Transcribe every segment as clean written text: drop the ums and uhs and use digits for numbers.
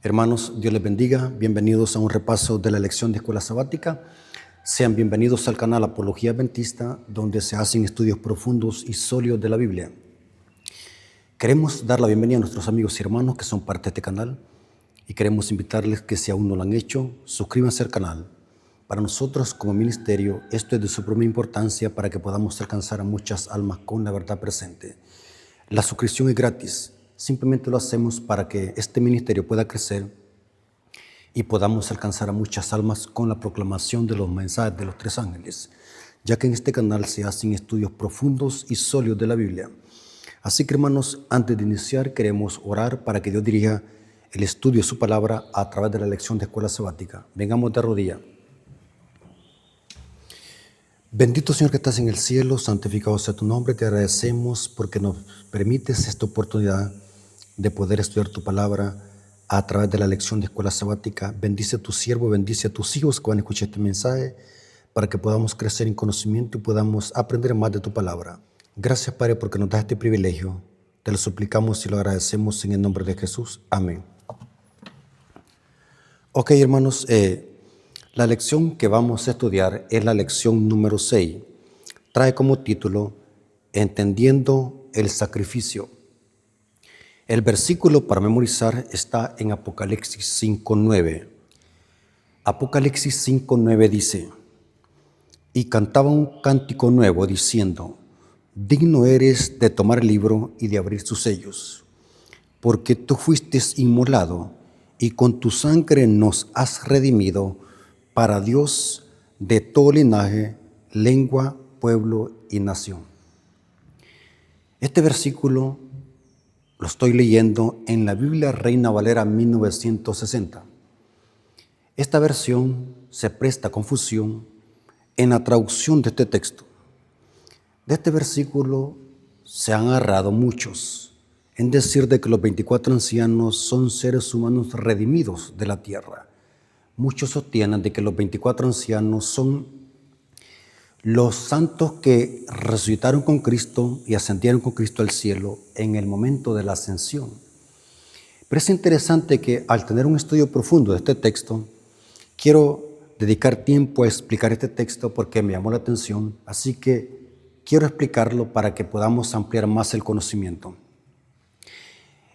Hermanos, Dios les bendiga. Bienvenidos a un repaso de la lección de escuela sabática. Sean bienvenidos al canal Apología Adventista, donde se hacen estudios profundos y sólidos de la Biblia. Queremos dar la bienvenida a nuestros amigos y hermanos que son parte de este canal y queremos invitarles que, si aún no lo han hecho, suscríbanse al canal. Para nosotros como ministerio, esto es de suprema importancia para que podamos alcanzar a muchas almas con la verdad presente. La suscripción es gratis. Simplemente lo hacemos para que este ministerio pueda crecer y podamos alcanzar a muchas almas con la proclamación de los mensajes de los tres ángeles, ya que en este canal se hacen estudios profundos y sólidos de la Biblia. Así que, hermanos, antes de iniciar queremos orar para que Dios dirija el estudio de su palabra a través de la lección de escuela sabática. Vengamos de rodillas. Bendito Señor que estás en el cielo, santificado sea tu nombre. Te agradecemos porque nos permites esta oportunidad de poder estudiar tu palabra a través de la lección de escuela sabática. Bendice a tu siervo, bendice a tus hijos que van a escuchar este mensaje para que podamos crecer en conocimiento y podamos aprender más de tu palabra. Gracias, Padre, porque nos das este privilegio. Te lo suplicamos y lo agradecemos en el nombre de Jesús. Amén. Ok, hermanos, la lección que vamos a estudiar es la lección número 6. Trae como título Entendiendo el sacrificio. El versículo para memorizar está en Apocalipsis 5:9. Apocalipsis 5:9 dice: Y cantaba un cántico nuevo diciendo: Digno eres de tomar el libro y de abrir sus sellos, porque tú fuiste inmolado y con tu sangre nos has redimido para Dios de todo linaje, lengua, pueblo y nación. Este versículo lo estoy leyendo en la Biblia Reina Valera 1960. Esta versión se presta a confusión en la traducción de este texto. De este versículo se han agarrado muchos en decir de que los 24 ancianos son seres humanos redimidos de la tierra. Muchos sostienen de que los 24 ancianos son los santos que resucitaron con Cristo y ascendieron con Cristo al cielo en el momento de la ascensión. Pero es interesante que al tener un estudio profundo de este texto, quiero dedicar tiempo a explicar este texto porque me llamó la atención, así que quiero explicarlo para que podamos ampliar más el conocimiento.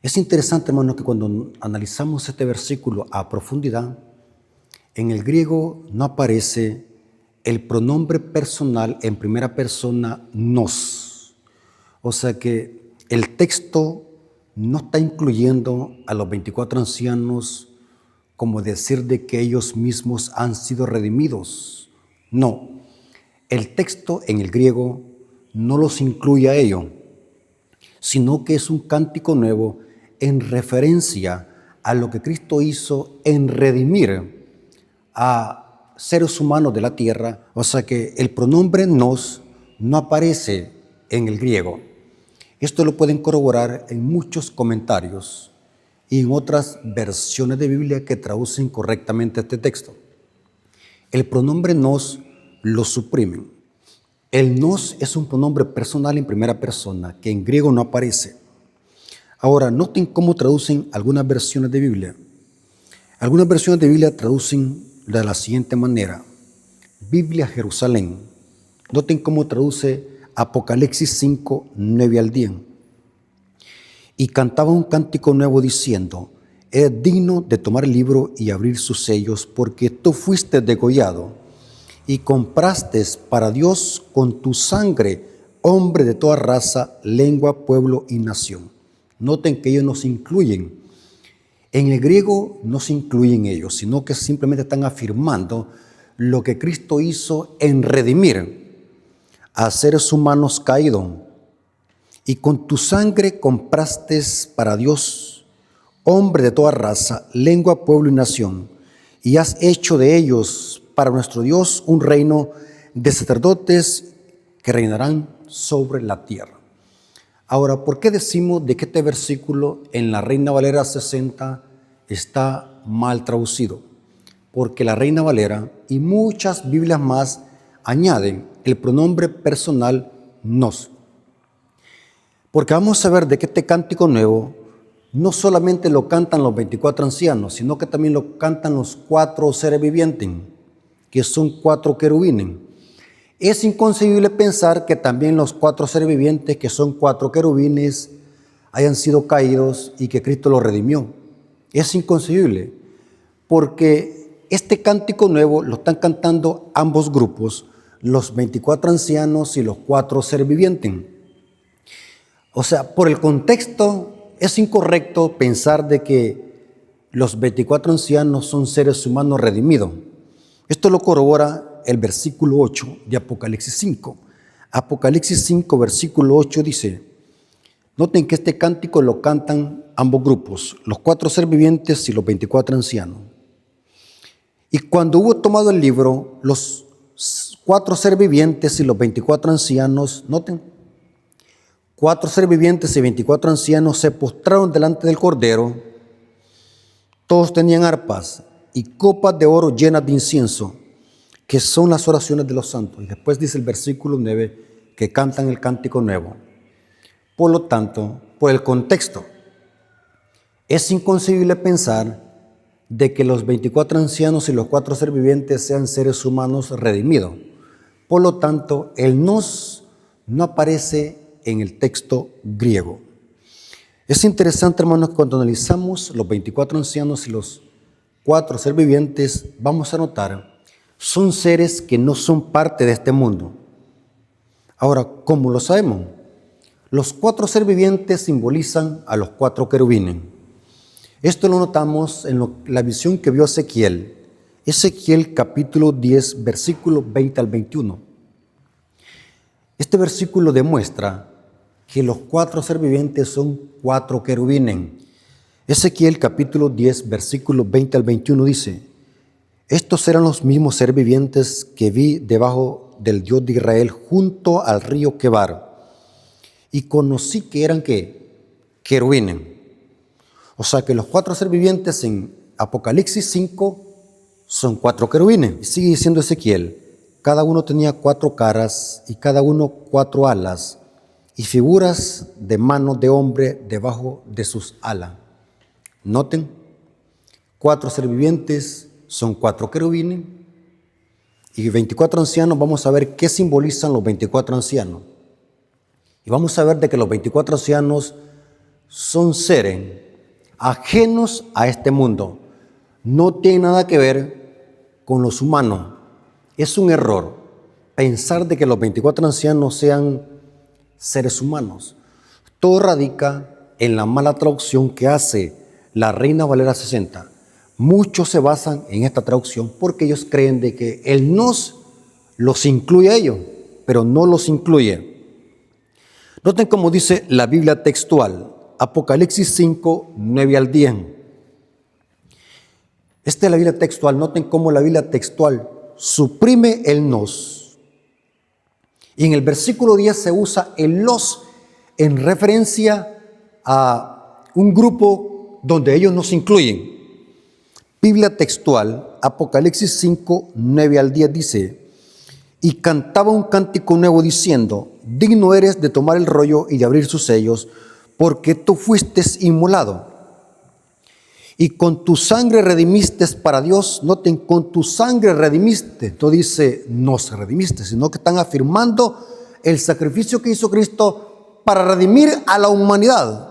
Es interesante, hermano, que cuando analizamos este versículo a profundidad, en el griego no aparece el pronombre personal en primera persona nos. O sea que el texto no está incluyendo a los 24 ancianos como decir de que ellos mismos han sido redimidos. No, el texto en el griego no los incluye a ellos, sino que es un cántico nuevo en referencia a lo que Cristo hizo en redimir a seres humanos de la tierra. O sea que el pronombre nos no aparece en el griego. Esto lo pueden corroborar en muchos comentarios y en otras versiones de Biblia que traducen correctamente este texto. El pronombre nos lo suprimen. El nos es un pronombre personal en primera persona que en griego no aparece. Ahora, noten cómo traducen algunas versiones de Biblia. Algunas versiones de Biblia traducen de la siguiente manera: Biblia Jerusalén. Noten cómo traduce Apocalipsis 5, 9 al 10. Y cantaba un cántico nuevo diciendo: Es digno de tomar el libro y abrir sus sellos, porque tú fuiste degollado y compraste para Dios con tu sangre hombre de toda raza, lengua, pueblo y nación. Noten que ellos nos incluyen. En el griego no se incluyen ellos, sino que simplemente están afirmando lo que Cristo hizo en redimir a seres humanos caídos. Y con tu sangre compraste para Dios hombre de toda raza, lengua, pueblo y nación, y has hecho de ellos para nuestro Dios un reino de sacerdotes que reinarán sobre la tierra. Ahora, ¿por qué decimos de que este versículo en la Reina Valera 60 está mal traducido? Porque la Reina Valera y muchas Biblias más añaden el pronombre personal nos. Porque vamos a ver de que este cántico nuevo no solamente lo cantan los 24 ancianos, sino que también lo cantan los 4 seres vivientes, que son 4 querubines. Es inconcebible pensar que también los 4 seres vivientes, que son 4 querubines, hayan sido caídos y que Cristo los redimió. Es inconcebible, porque este cántico nuevo lo están cantando ambos grupos, los 24 ancianos y los 4 seres vivientes. O sea, por el contexto, es incorrecto pensar de que los 24 ancianos son seres humanos redimidos. Esto lo corrobora el versículo 8 de Apocalipsis 5. Apocalipsis 5, versículo 8 dice, noten que este cántico lo cantan ambos grupos, los 4 seres vivientes y los 24 ancianos. Y cuando hubo tomado el libro, los 4 seres vivientes y los 24 ancianos, noten, 4 seres vivientes y 24 ancianos se postraron delante del Cordero. Todos tenían arpas y copas de oro llenas de incienso, que son las oraciones de los santos. Y después dice el versículo 9 que cantan el cántico nuevo. Por lo tanto, por el contexto, es inconcebible pensar de que los 24 ancianos y los 4 seres vivientes sean seres humanos redimidos. Por lo tanto, el nos no aparece en el texto griego. Es interesante, hermanos, cuando analizamos los 24 ancianos y los 4 seres vivientes, vamos a notar, son seres que no son parte de este mundo. Ahora, ¿cómo lo sabemos? Los 4 seres vivientes simbolizan a los 4 querubines. Esto lo notamos en la visión que vio Ezequiel. Ezequiel capítulo 10, versículo 20 al 21. Este versículo demuestra que los 4 seres vivientes son 4 querubines. Ezequiel capítulo 10, versículos 20 al 21 dice, estos eran los mismos seres vivientes que vi debajo del Dios de Israel junto al río Quebar, y conocí que eran ¿qué? Querubines. O sea que los 4 seres vivientes en Apocalipsis 5 son 4 querubines. Y sigue diciendo Ezequiel, cada uno tenía 4 caras y cada uno 4 alas, y figuras de manos de hombre debajo de sus alas. Noten, 4 seres vivientes son 4 querubines y 24 ancianos. Vamos a ver qué simbolizan los 24 ancianos. Y vamos a ver de que los 24 ancianos son seres ajenos a este mundo. No tienen nada que ver con los humanos. Es un error pensar de que los 24 ancianos sean seres humanos. Todo radica en la mala traducción que hace la Reina Valera 60. Muchos se basan en esta traducción porque ellos creen de que el nos los incluye a ellos, pero no los incluye. Noten cómo dice la Biblia textual, Apocalipsis 5, 9 al 10. Esta es la Biblia textual. Noten cómo la Biblia textual suprime el nos. Y en el versículo 10 se usa el los en referencia a un grupo donde ellos no se incluyen. Biblia textual, Apocalipsis 5, 9 al 10 dice, y cantaba un cántico nuevo diciendo, digno eres de tomar el rollo y de abrir sus sellos, porque tú fuiste inmolado. Y con tu sangre redimiste para Dios. Noten, con tu sangre redimiste. No dice nos redimiste, sino que están afirmando el sacrificio que hizo Cristo para redimir a la humanidad.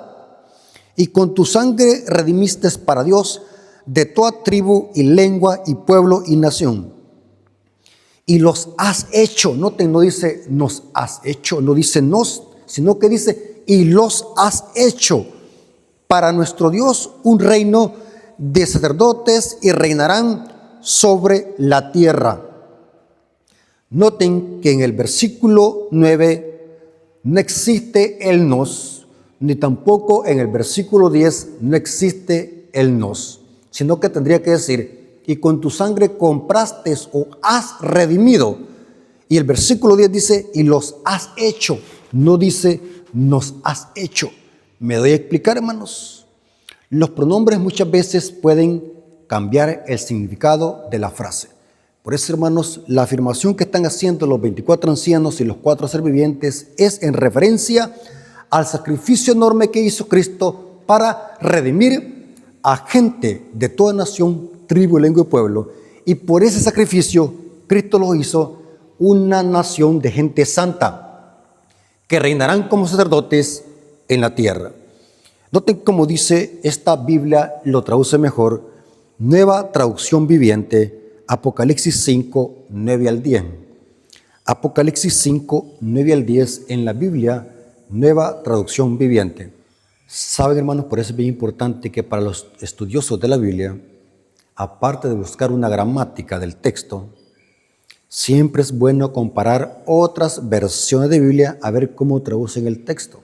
Y con tu sangre redimiste para Dios de toda tribu y lengua y pueblo y nación. Y los has hecho. Noten, no dice nos has hecho, no dice nos, sino que dice y los has hecho para nuestro Dios un reino de sacerdotes y reinarán sobre la tierra. Noten que en el versículo 9 no existe el nos, ni tampoco en el versículo 10 no existe el nos, sino que tendría que decir, y con tu sangre compraste o has redimido. Y el versículo 10 dice, y los has hecho, no dice nos has hecho. ¿Me doy a explicar, hermanos? Los pronombres muchas veces pueden cambiar el significado de la frase. Por eso, hermanos, la afirmación que están haciendo los 24 ancianos y los 4 seres vivientes es en referencia al sacrificio enorme que hizo Cristo para redimir a gente de toda nación, tribu, lengua y pueblo. Y por ese sacrificio, Cristo lo hizo una nación de gente santa, que reinarán como sacerdotes en la tierra. Noten cómo dice esta Biblia, lo traduce mejor, Nueva Traducción Viviente, Apocalipsis 5, 9 al 10. Apocalipsis 5, 9 al 10 en la Biblia, Nueva Traducción Viviente. Saben, hermanos, por eso es bien importante que para los estudiosos de la Biblia, aparte de buscar una gramática del texto, siempre es bueno comparar otras versiones de Biblia a ver cómo traducen el texto.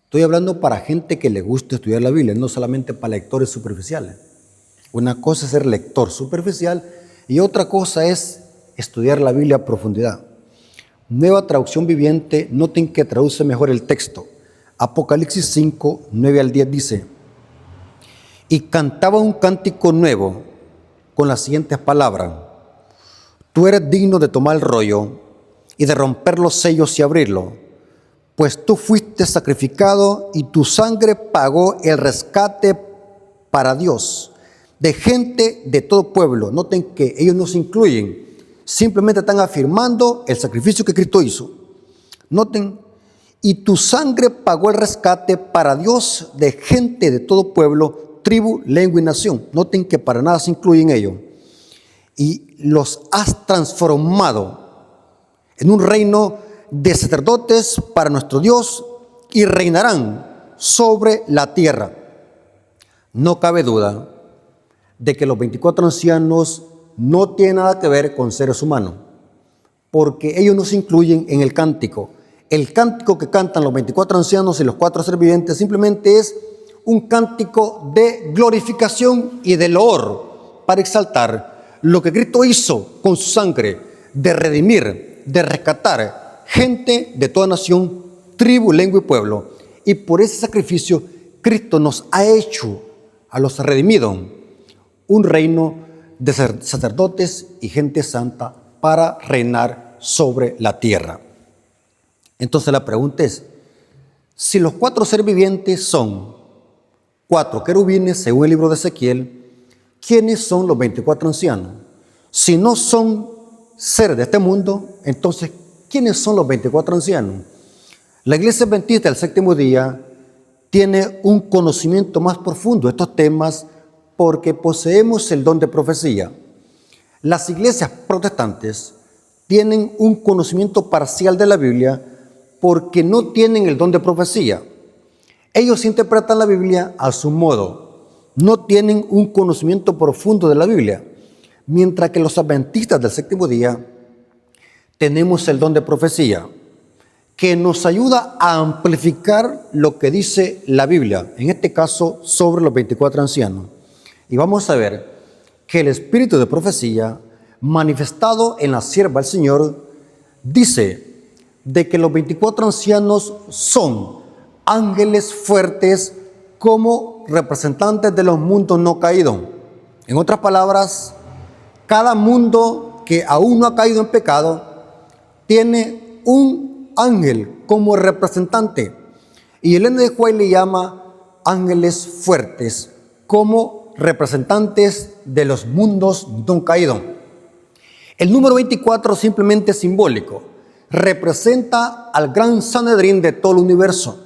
Estoy hablando para gente que le gusta estudiar la Biblia, no solamente para lectores superficiales. Una cosa es ser lector superficial y otra cosa es estudiar la Biblia a profundidad. Nueva Traducción Viviente, noten que traduce mejor el texto. Apocalipsis 5, 9 al 10 dice: y cantaba un cántico nuevo con las siguientes palabras: tú eres digno de tomar el rollo y de romper los sellos y abrirlo, pues tú fuiste sacrificado y tu sangre pagó el rescate para Dios de gente de todo pueblo. Noten que ellos no se incluyen, simplemente están afirmando el sacrificio que Cristo hizo. Noten, y tu sangre pagó el rescate para Dios de gente de todo pueblo, tribu, lengua y nación. Noten que para nada se incluyen ellos. Y los has transformado en un reino de sacerdotes para nuestro Dios y reinarán sobre la tierra. No cabe duda de que los 24 ancianos no tienen nada que ver con seres humanos, porque ellos no se incluyen en el cántico. El cántico que cantan los 24 ancianos y los 4 seres vivientes simplemente es un cántico de glorificación y de loor para exaltar lo que Cristo hizo con su sangre, de redimir, de rescatar gente de toda nación, tribu, lengua y pueblo. Y por ese sacrificio Cristo nos ha hecho a los redimidos un reino de sacerdotes y gente santa para reinar sobre la tierra. Entonces la pregunta es, si los 4 seres vivientes son 4 querubines, según el libro de Ezequiel, ¿quiénes son los 24 ancianos? Si no son seres de este mundo, entonces, ¿quiénes son los 24 ancianos? La Iglesia Adventista del Séptimo Día tiene un conocimiento más profundo de estos temas porque poseemos el don de profecía. Las iglesias protestantes tienen un conocimiento parcial de la Biblia porque no tienen el don de profecía. Ellos interpretan la Biblia a su modo, no tienen un conocimiento profundo de la Biblia, mientras que los adventistas del Séptimo Día tenemos el don de profecía, que nos ayuda a amplificar lo que dice la Biblia, en este caso sobre los 24 ancianos. Y vamos a ver que el espíritu de profecía manifestado en la sierva del Señor dice de que los 24 ancianos son ángeles fuertes como representantes de los mundos no caídos. En otras palabras, cada mundo que aún no ha caído en pecado tiene un ángel como representante. Y Elena de White le llama ángeles fuertes como representantes de los mundos no caídos. El número 24 simplemente es simbólico. Representa al gran Sanedrín de todo el universo.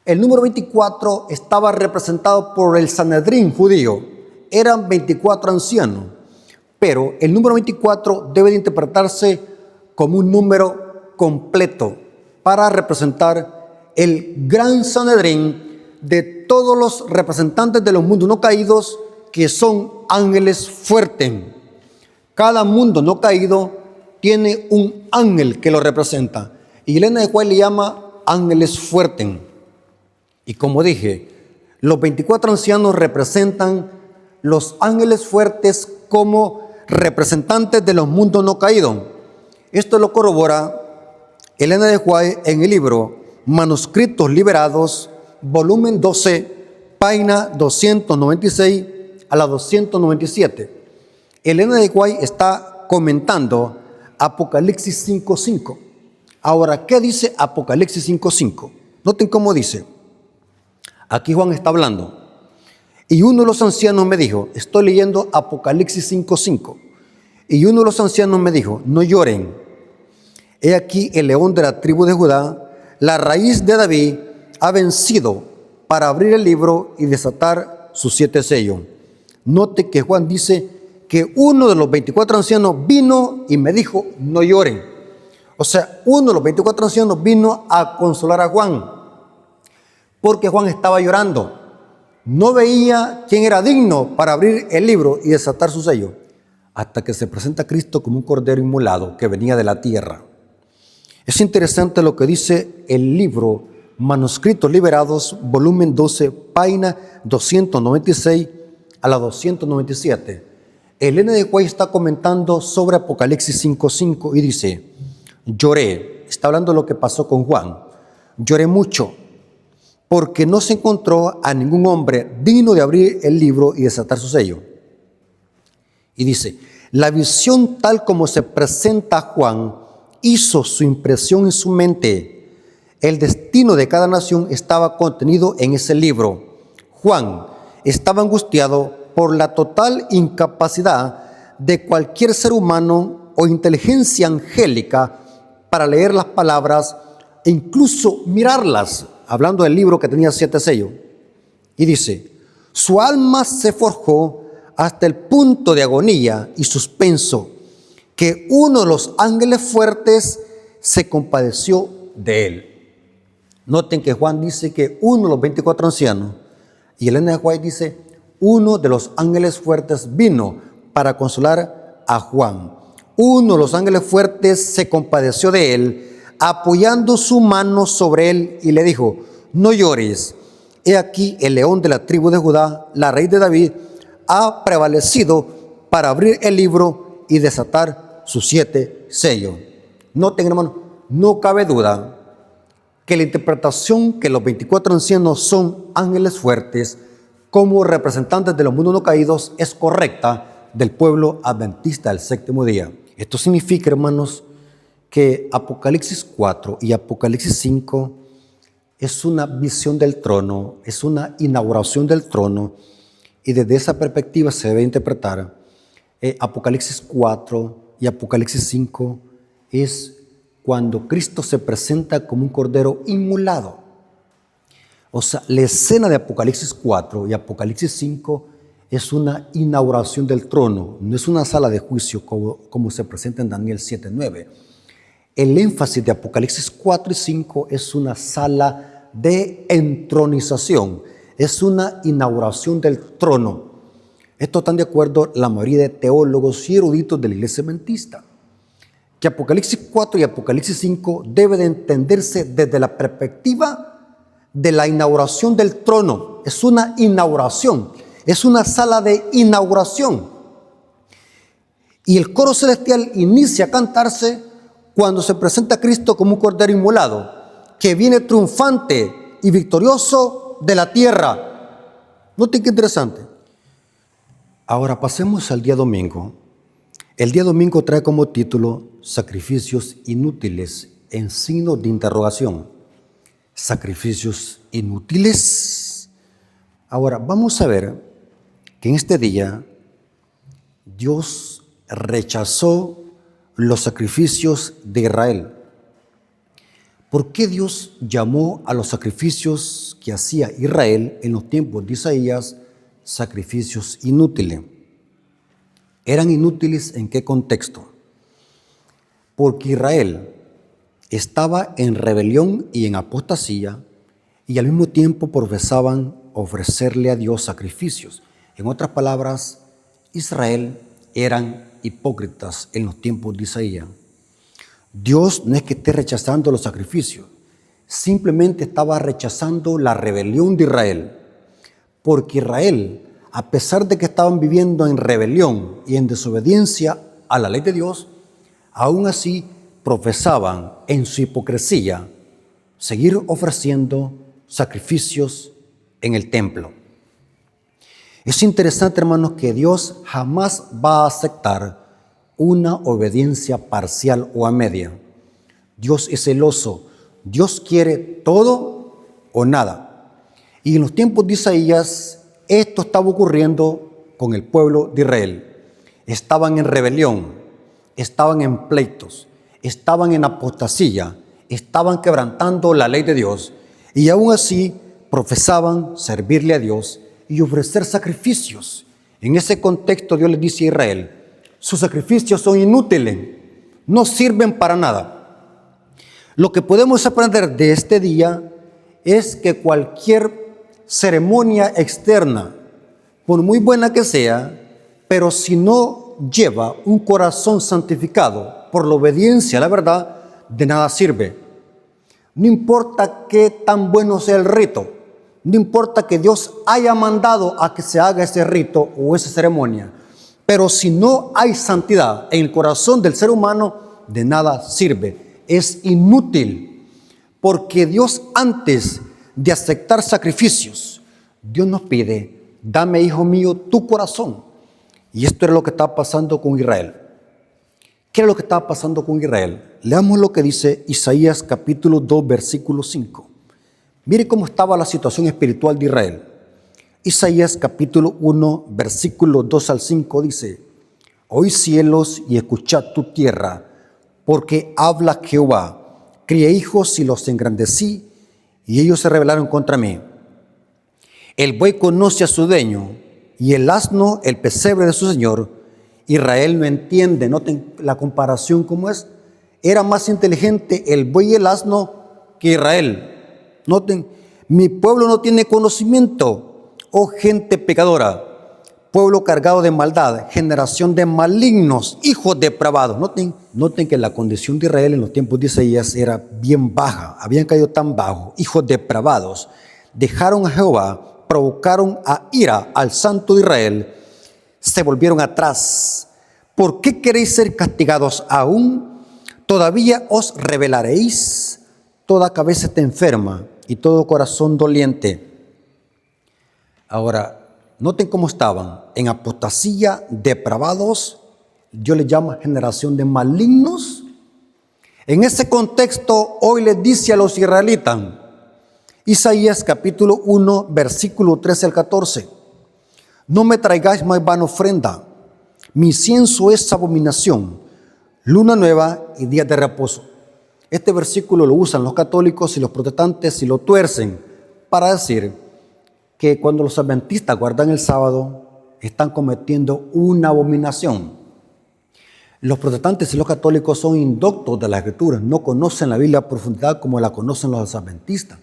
El número 24 estaba representado por el Sanedrín judío. Eran 24 ancianos. Pero el número 24 debe de interpretarse como un número completo para representar el gran Sanedrín de todos los representantes de los mundos no caídos, que son ángeles fuertes. Cada mundo no caído tiene un ángel que lo representa. Y Elena de White le llama ángeles fuertes. Y como dije, los 24 ancianos representan los ángeles fuertes como representantes de los mundos no caídos. Esto lo corrobora Elena de White en el libro Manuscritos Liberados, volumen 12, página 296 a la 297. Elena de White está comentando Apocalipsis 5:5. Ahora, ¿qué dice Apocalipsis 5:5? Noten cómo dice: Aquí Juan está hablando. Y uno de los ancianos me dijo, estoy leyendo Apocalipsis 5:5. Y uno de los ancianos me dijo, no lloren. He aquí el león de la tribu de Judá, la raíz de David, ha vencido para abrir el libro y desatar sus 7 sellos. Note que Juan dice que uno de los 24 ancianos vino y me dijo, no lloren. O sea, uno de los 24 ancianos vino a consolar a Juan, porque Juan estaba llorando. No veía quién era digno para abrir el libro y desatar su sello, hasta que se presenta Cristo como un cordero inmolado que venía de la tierra. Es interesante lo que dice el libro Manuscritos Liberados, volumen 12, página 296 a la 297. El N.D. está comentando sobre Apocalipsis 5:5 y dice, lloré, está hablando de lo que pasó con Juan, lloré mucho, porque no se encontró a ningún hombre digno de abrir el libro y desatar su sello. Y dice, la visión tal como se presenta a Juan hizo su impresión en su mente. El destino de cada nación estaba contenido en ese libro. Juan estaba angustiado por la total incapacidad de cualquier ser humano o inteligencia angélica para leer las palabras e incluso mirarlas, hablando del libro que tenía 7 sellos. Y dice, su alma se forjó hasta el punto de agonía y suspenso, que uno de los ángeles fuertes se compadeció de él. Noten que Juan dice que uno de los 24 ancianos, y Elena de White dice, uno de los ángeles fuertes vino para consolar a Juan. Uno de los ángeles fuertes se compadeció de él, apoyando su mano sobre él y le dijo, no llores, he aquí el león de la tribu de Judá, la raíz de David, ha prevalecido para abrir el libro y desatar sus 7 sellos. Noten, hermano, no cabe duda que la interpretación que los 24 ancianos son ángeles fuertes como representantes de los mundos no caídos es correcta del pueblo adventista del séptimo día. Esto significa, hermanos, que Apocalipsis 4 y Apocalipsis 5 es una visión del trono, es una inauguración del trono, y desde esa perspectiva se debe interpretar Apocalipsis 4 y Apocalipsis 5 es cuando Cristo se presenta como un cordero inmolado. O sea, la escena de Apocalipsis 4 y Apocalipsis 5 es una inauguración del trono, no es una sala de juicio como se presenta en Daniel 7:9. El énfasis de Apocalipsis 4 y 5 es una sala de entronización, es una inauguración del trono. Esto están de acuerdo la mayoría de teólogos y eruditos de la iglesia adventista, que Apocalipsis 4 y Apocalipsis 5 debe de entenderse desde la perspectiva de la inauguración del trono. Es una inauguración, es una sala de inauguración. Y el coro celestial inicia a cantarse cuando se presenta a Cristo como un cordero inmolado, que viene triunfante y victorioso de la tierra. Noten qué interesante. Ahora pasemos al día domingo. El día domingo trae como título Sacrificios inútiles en signo de interrogación. Sacrificios inútiles. Ahora vamos a ver que en este día Dios rechazó los sacrificios de Israel. ¿Por qué Dios llamó a los sacrificios que hacía Israel en los tiempos de Isaías sacrificios inútiles? ¿Eran inútiles en qué contexto? Porque Israel estaba en rebelión y en apostasía y al mismo tiempo profesaban ofrecerle a Dios sacrificios. En otras palabras, Israel eran hipócritas en los tiempos de Isaías. Dios no es que esté rechazando los sacrificios, simplemente estaba rechazando la rebelión de Israel, porque Israel, a pesar de que estaban viviendo en rebelión y en desobediencia a la ley de Dios, aún así profesaban en su hipocresía seguir ofreciendo sacrificios en el templo. Es interesante, hermanos, que Dios jamás va a aceptar una obediencia parcial o a media. Dios es celoso. Dios quiere todo o nada. Y en los tiempos de Isaías, esto estaba ocurriendo con el pueblo de Israel. Estaban en rebelión, estaban en pleitos, estaban en apostasía, estaban quebrantando la ley de Dios y aún así profesaban servirle a Dios y ofrecer sacrificios. En ese contexto Dios les dice a Israel, sus sacrificios son inútiles, no sirven para nada. Lo que podemos aprender de este día es que cualquier ceremonia externa, por muy buena que sea, pero si no lleva un corazón santificado por la obediencia a la verdad, de nada sirve. No importa qué tan bueno sea el rito, no importa que Dios haya mandado a que se haga ese rito o esa ceremonia, pero si no hay santidad en el corazón del ser humano, de nada sirve. Es inútil, porque Dios, antes de aceptar sacrificios, Dios nos pide, dame, hijo mío, tu corazón. Y esto era lo que estaba pasando con Israel. ¿Qué era lo que estaba pasando con Israel? Leamos lo que dice Isaías capítulo 2, versículo 5. Mire cómo estaba la situación espiritual de Israel. Isaías capítulo 1, versículo 2 al 5 dice, oí cielos y escuchad tu tierra, porque habla Jehová. Crié hijos y los engrandecí, y ellos se rebelaron contra mí. El buey conoce a su dueño, y el asno el pesebre de su señor. Israel no entiende. Noten la comparación cómo es. Era más inteligente el buey y el asno que Israel. Noten, mi pueblo no tiene conocimiento, oh gente pecadora, pueblo cargado de maldad, generación de malignos, hijos depravados. Noten que la condición de Israel en los tiempos de Isaías era bien baja, habían caído tan bajo, hijos depravados. Dejaron a Jehová, provocaron a ira al Santo de Israel, se volvieron atrás. ¿Por qué queréis ser castigados aún? ¿Todavía os rebelaréis? Toda cabeza está enferma y todo corazón doliente. Ahora, noten cómo estaban, en apostasía, depravados. Dios les llama generación de malignos. En ese contexto, hoy les dice a los israelitas, Isaías capítulo 1, versículo 13 al 14. No me traigáis más vana ofrenda. Mi incienso es abominación, luna nueva y días de reposo. Este versículo lo usan los católicos y los protestantes y lo tuercen para decir que cuando los adventistas guardan el sábado, están cometiendo una abominación. Los protestantes y los católicos son indoctos de la Escritura, no conocen la Biblia a profundidad como la conocen los adventistas.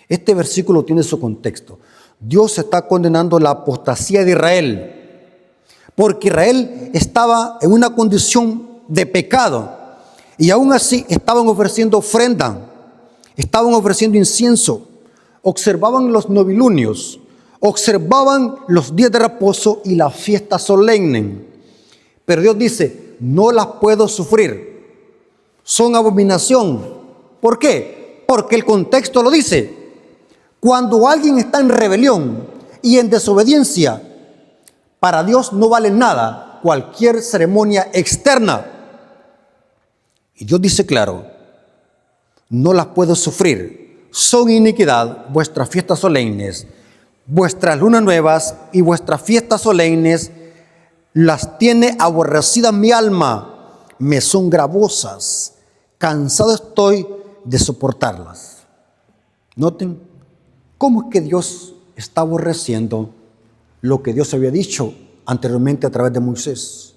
Este versículo tiene su contexto. Dios está condenando la apostasía de Israel, porque Israel estaba en una condición de pecado y aún así estaban ofreciendo ofrenda, estaban ofreciendo incienso, observaban los novilunios, observaban los días de reposo y las fiestas solemnes. Pero Dios dice, no las puedo sufrir, son abominación. ¿Por qué? Porque el contexto lo dice. Cuando alguien está en rebelión y en desobediencia, para Dios no vale nada cualquier ceremonia externa. Y Dios dice claro, no las puedo sufrir. Son iniquidad vuestras fiestas solemnes, vuestras lunas nuevas y vuestras fiestas solemnes las tiene aborrecidas mi alma, me son gravosas, cansado estoy de soportarlas. Noten cómo es que Dios está aborreciendo lo que Dios había dicho anteriormente a través de Moisés,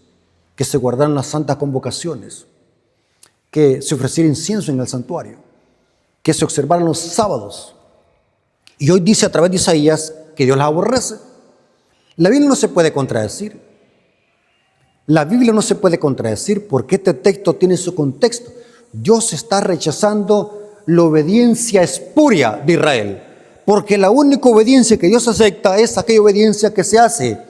que se guardaran las santas convocaciones, que se ofreciera incienso en el santuario, que se observaran los sábados. Y hoy dice a través de Isaías que Dios las aborrece. La Biblia no se puede contradecir. La Biblia no se puede contradecir porque este texto tiene su contexto. Dios está rechazando la obediencia espuria de Israel, porque la única obediencia que Dios acepta es aquella obediencia que se hace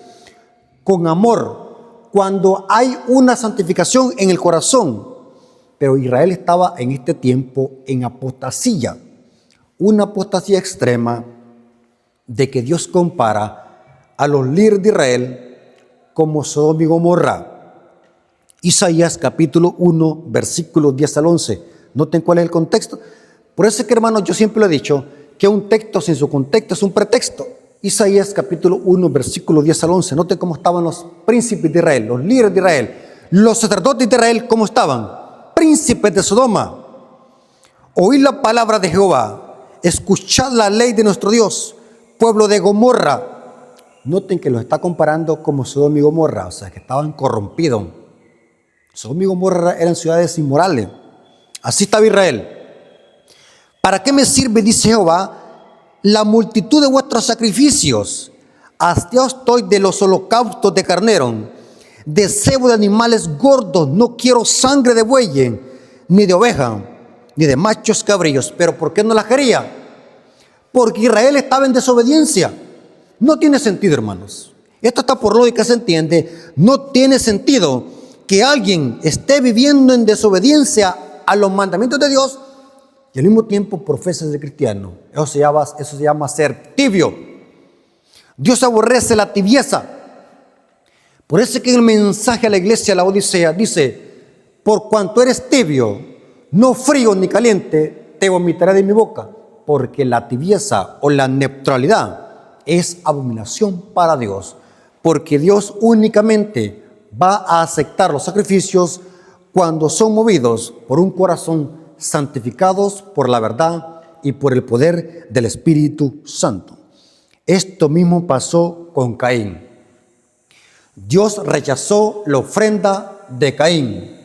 con amor, cuando hay una santificación en el corazón. Pero Israel estaba en este tiempo en apostasía, una apostasía extrema de que Dios compara a los líderes de Israel como Sodoma y Gomorra. Isaías capítulo 1, versículos 10 al 11. Noten cuál es el contexto. Por eso es que, hermanos, yo siempre lo he dicho, que un texto sin su contexto es un pretexto. Isaías capítulo 1, versículo 10 al 11. Noten cómo estaban los príncipes de Israel, los líderes de Israel, los sacerdotes de Israel, cómo estaban. Príncipes de Sodoma, oíd la palabra de Jehová, escuchad la ley de nuestro Dios, pueblo de Gomorra. Noten que los está comparando como Sodoma y Gomorra, o sea, que estaban corrompidos. Sodoma y Gomorra eran ciudades inmorales. Así estaba Israel. ¿Para qué me sirve, dice Jehová, la multitud de vuestros sacrificios? Hastiados estoy de los holocaustos de carnero, de cebo de animales gordos. No quiero sangre de buey, ni de oveja, ni de machos cabrillos. ¿Pero por qué no las quería? Porque Israel estaba en desobediencia. No tiene sentido, hermanos. Esto está por lógica, se entiende. No tiene sentido que alguien esté viviendo en desobediencia a los mandamientos de Dios y al mismo tiempo profesa ser cristiano. Eso se llama ser tibio. Dios aborrece la tibieza. Por eso es que en el mensaje a la iglesia de la Odisea dice: por cuanto eres tibio, no frío ni caliente, te vomitaré de mi boca. Porque la tibieza o la neutralidad es abominación para Dios. Porque Dios únicamente va a aceptar los sacrificios cuando son movidos por un corazón santificados por la verdad y por el poder del Espíritu Santo. Esto mismo pasó con Caín. Dios rechazó la ofrenda de Caín,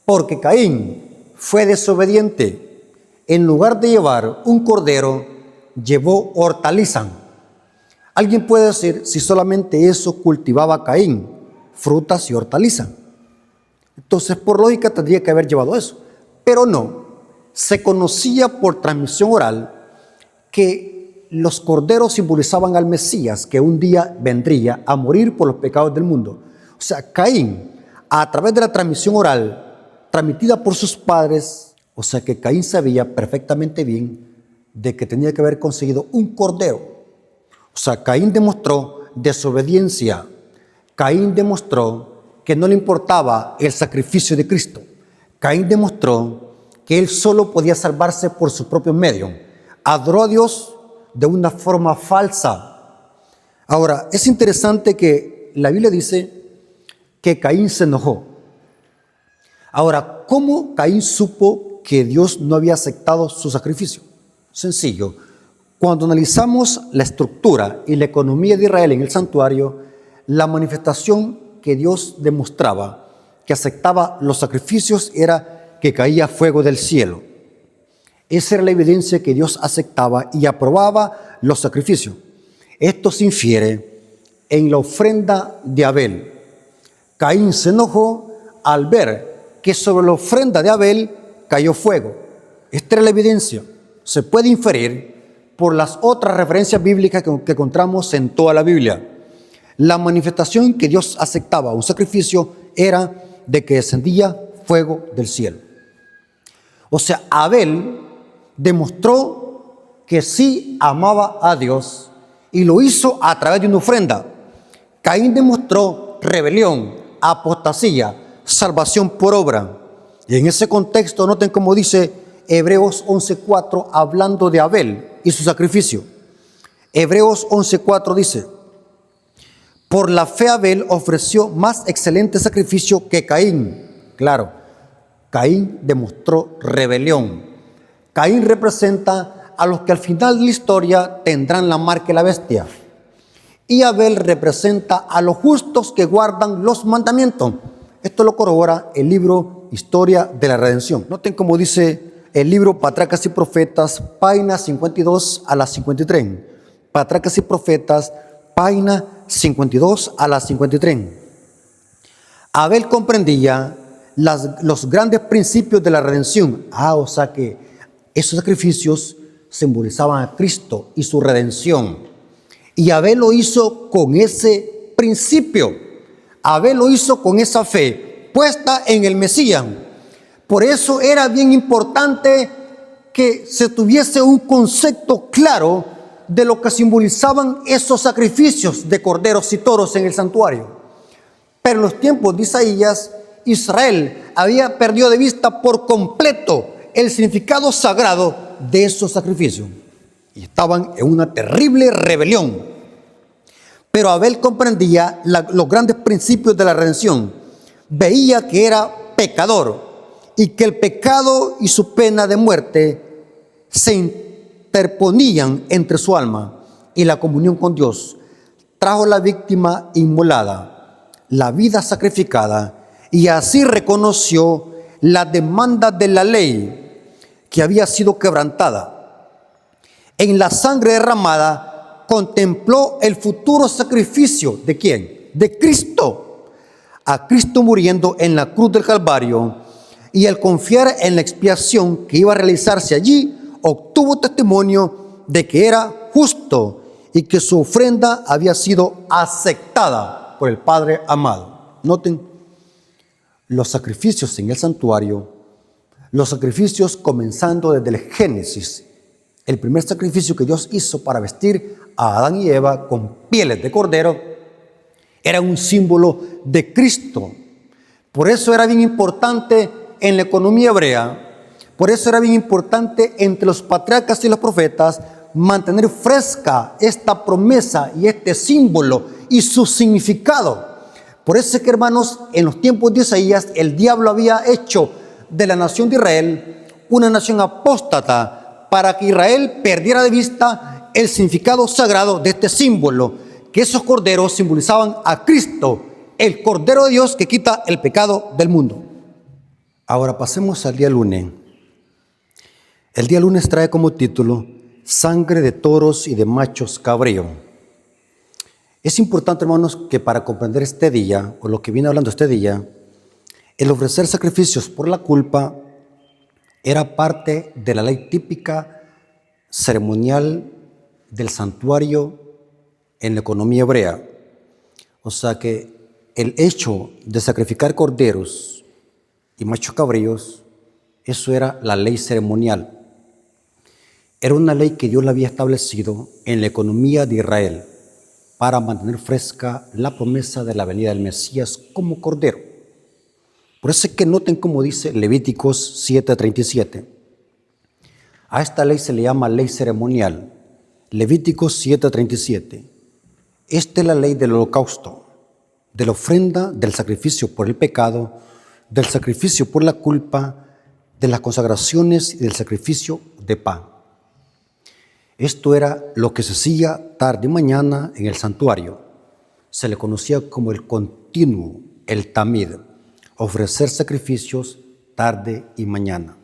porque Caín fue desobediente. En lugar de llevar un cordero, llevó hortaliza. Alguien puede decir, si solamente eso cultivaba Caín, frutas y hortaliza, entonces por lógica tendría que haber llevado eso. Pero no, se conocía por transmisión oral que los corderos simbolizaban al Mesías, que un día vendría a morir por los pecados del mundo. O sea, Caín, a través de la transmisión oral, transmitida por sus padres, o sea que Caín sabía perfectamente bien de que tenía que haber conseguido un cordero. O sea, Caín demostró desobediencia. Caín demostró que no le importaba el sacrificio de Cristo. Caín demostró que él solo podía salvarse por su propio medio. Adoró a Dios de una forma falsa. Ahora, es interesante que la Biblia dice que Caín se enojó. Ahora, ¿cómo Caín supo que Dios no había aceptado su sacrificio? Sencillo. Cuando analizamos la estructura y la economía de Israel en el santuario, la manifestación que Dios demostraba que aceptaba los sacrificios era que caía fuego del cielo. Esa era la evidencia que Dios aceptaba y aprobaba los sacrificios. Esto se infiere en la ofrenda de Abel. Caín se enojó al ver que sobre la ofrenda de Abel cayó fuego. Esta era la evidencia. Se puede inferir por las otras referencias bíblicas que encontramos en toda la Biblia. La manifestación que Dios aceptaba un sacrificio era de que descendía fuego del cielo. O sea, Abel demostró que sí amaba a Dios y lo hizo a través de una ofrenda. Caín demostró rebelión, apostasía, salvación por obra. Y en ese contexto, noten cómo dice Hebreos 11:4, hablando de Abel y su sacrificio. Hebreos 11:4 dice: por la fe Abel ofreció más excelente sacrificio que Caín. Claro, Caín demostró rebelión. Caín representa a los que al final de la historia tendrán la marca de la bestia. Y Abel representa a los justos que guardan los mandamientos. Esto lo corrobora el libro Historia de la Redención. Noten cómo dice el libro Patriarcas y Profetas, página 52 a la 53. Patriarcas y Profetas, página 52 a la 53. Abel comprendía los grandes principios de la redención. O sea que esos sacrificios simbolizaban a Cristo y su redención. Y Abel lo hizo con ese principio. Abel lo hizo con esa fe puesta en el Mesías. Por eso era bien importante que se tuviese un concepto claro de lo que simbolizaban esos sacrificios de corderos y toros en el santuario. Pero en los tiempos de Isaías, Israel había perdido de vista por completo el significado sagrado de esos sacrificios. y estaban en una terrible rebelión. Pero Abel comprendía los grandes principios de la redención. Veía que era pecador y que el pecado y su pena de muerte se interponían entre su alma y la comunión con Dios. Trajo la víctima inmolada, la vida sacrificada, y así reconoció la demanda de la ley que había sido quebrantada. En la sangre derramada contempló el futuro sacrificio ¿de quién? De Cristo. A Cristo muriendo en la cruz del Calvario, y al confiar en la expiación que iba a realizarse allí, obtuvo testimonio de que era justo y que su ofrenda había sido aceptada por el Padre amado. Noten los sacrificios en el santuario, los sacrificios comenzando desde el Génesis. El primer sacrificio que Dios hizo para vestir a Adán y Eva con pieles de cordero era un símbolo de Cristo. Por eso era bien importante en la economía hebrea, por eso era bien importante entre los patriarcas y los profetas mantener fresca esta promesa y este símbolo y su significado. Por eso es que, hermanos, en los tiempos de Isaías, el diablo había hecho de la nación de Israel una nación apóstata para que Israel perdiera de vista el significado sagrado de este símbolo, que esos corderos simbolizaban a Cristo, el Cordero de Dios que quita el pecado del mundo. Ahora pasemos al día lunes. El día lunes trae como título sangre de toros y de machos cabríos. Es importante, hermanos, que para comprender este día, o lo que viene hablando este día, el ofrecer sacrificios por la culpa era parte de la ley típica ceremonial del santuario en la economía hebrea. O sea que el hecho de sacrificar corderos y machos cabríos, eso era la ley ceremonial. Era una ley que Dios la había establecido en la economía de Israel para mantener fresca la promesa de la venida del Mesías como cordero. Por eso es que noten como dice Levíticos 7:37. A esta ley se le llama ley ceremonial. Levíticos 7:37. Esta es la ley del holocausto, de la ofrenda, del sacrificio por el pecado, del sacrificio por la culpa, de las consagraciones y del sacrificio de pan. Esto era lo que se hacía tarde y mañana en el santuario. Se le conocía como el continuo, el tamid, ofrecer sacrificios tarde y mañana.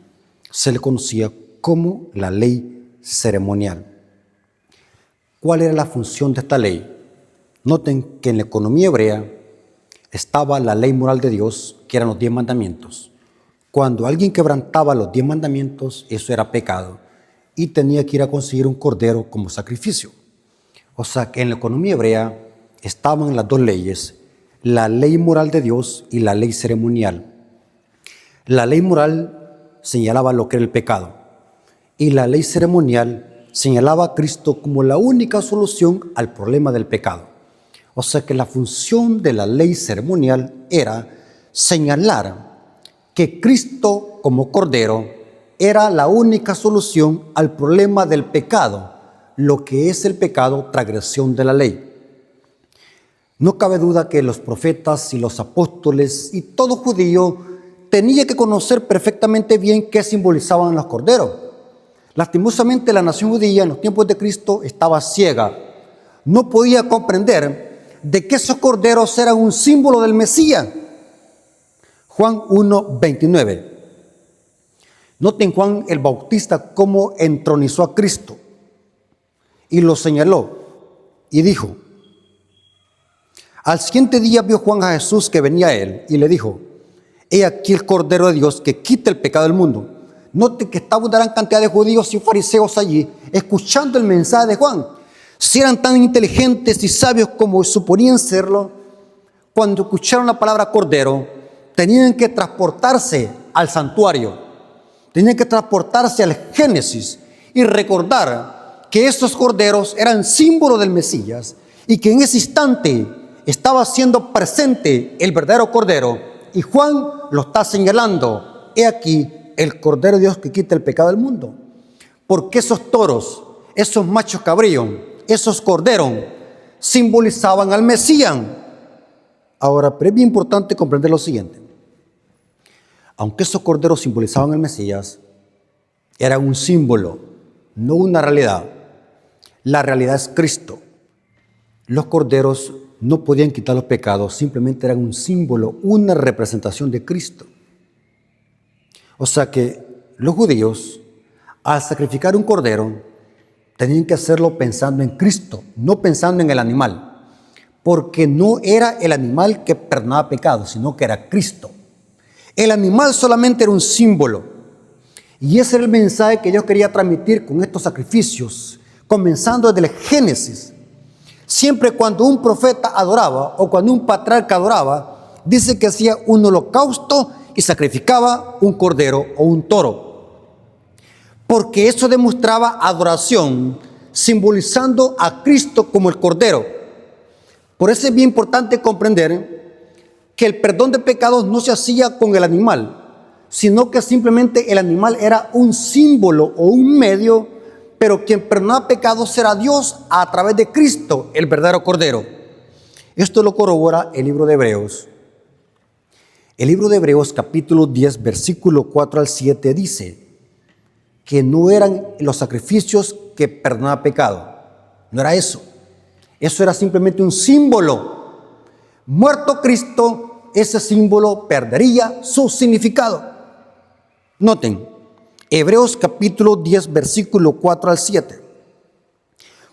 Se le conocía como la ley ceremonial. ¿Cuál era la función de esta ley? Noten que en la economía hebrea estaba la ley moral de Dios, que eran los 10 mandamientos. Cuando alguien quebrantaba los 10 mandamientos, eso era pecado y tenía que ir a conseguir un cordero como sacrificio. O sea que en la economía hebrea estaban las dos leyes, la ley moral de Dios y la ley ceremonial. La ley moral señalaba lo que era el pecado y la ley ceremonial señalaba a Cristo como la única solución al problema del pecado. O sea que la función de la ley ceremonial era señalar que Cristo como Cordero era la única solución al problema del pecado, lo que es el pecado, transgresión de la ley. No cabe duda que los profetas y los apóstoles y todo judío tenía que conocer perfectamente bien qué simbolizaban los corderos. Lastimosamente la nación judía en los tiempos de Cristo estaba ciega. No podía comprender de que esos corderos eran un símbolo del Mesías. Juan 1:29. Noten Juan el Bautista cómo entronizó a Cristo y lo señaló y dijo. Al siguiente día vio Juan a Jesús que venía a él y le dijo: he aquí el Cordero de Dios que quita el pecado del mundo. Noten que estaba una gran cantidad de judíos y fariseos allí escuchando el mensaje de Juan. Si eran tan inteligentes y sabios como suponían serlo, cuando escucharon la palabra Cordero, tenían que transportarse al santuario. Tenían que transportarse al Génesis y recordar que esos corderos eran símbolo del Mesías y que en ese instante estaba siendo presente el verdadero Cordero. Y Juan lo está señalando. He aquí el Cordero de Dios que quita el pecado del mundo. Porque esos toros, esos machos cabríos, esos corderos, simbolizaban al Mesías. Ahora, pero es bien importante comprender lo siguiente. Aunque esos corderos simbolizaban al Mesías, eran un símbolo, no una realidad. La realidad es Cristo. Los corderos no podían quitar los pecados, simplemente eran un símbolo, una representación de Cristo. O sea que los judíos, al sacrificar un cordero, tenían que hacerlo pensando en Cristo, no pensando en el animal, porque no era el animal que perdonaba pecados, sino que era Cristo. El animal solamente era un símbolo, y ese era el mensaje que Dios quería transmitir con estos sacrificios, comenzando desde el Génesis. Siempre cuando un profeta adoraba o cuando un patriarca adoraba, dice que hacía un holocausto y sacrificaba un cordero o un toro, porque eso demostraba adoración, simbolizando a Cristo como el cordero. Por eso es bien importante comprender que el perdón de pecados no se hacía con el animal, sino que simplemente el animal era un símbolo o un medio, pero quien perdonaba pecados era Dios a través de Cristo, el verdadero cordero. Esto lo corrobora el libro de Hebreos. El libro de Hebreos capítulo 10, versículo 4 al 7 dice que no eran los sacrificios que perdonaban pecado. No era eso. Eso era simplemente un símbolo. Muerto Cristo, ese símbolo perdería su significado. Noten, Hebreos capítulo 10, versículo 4 al 7.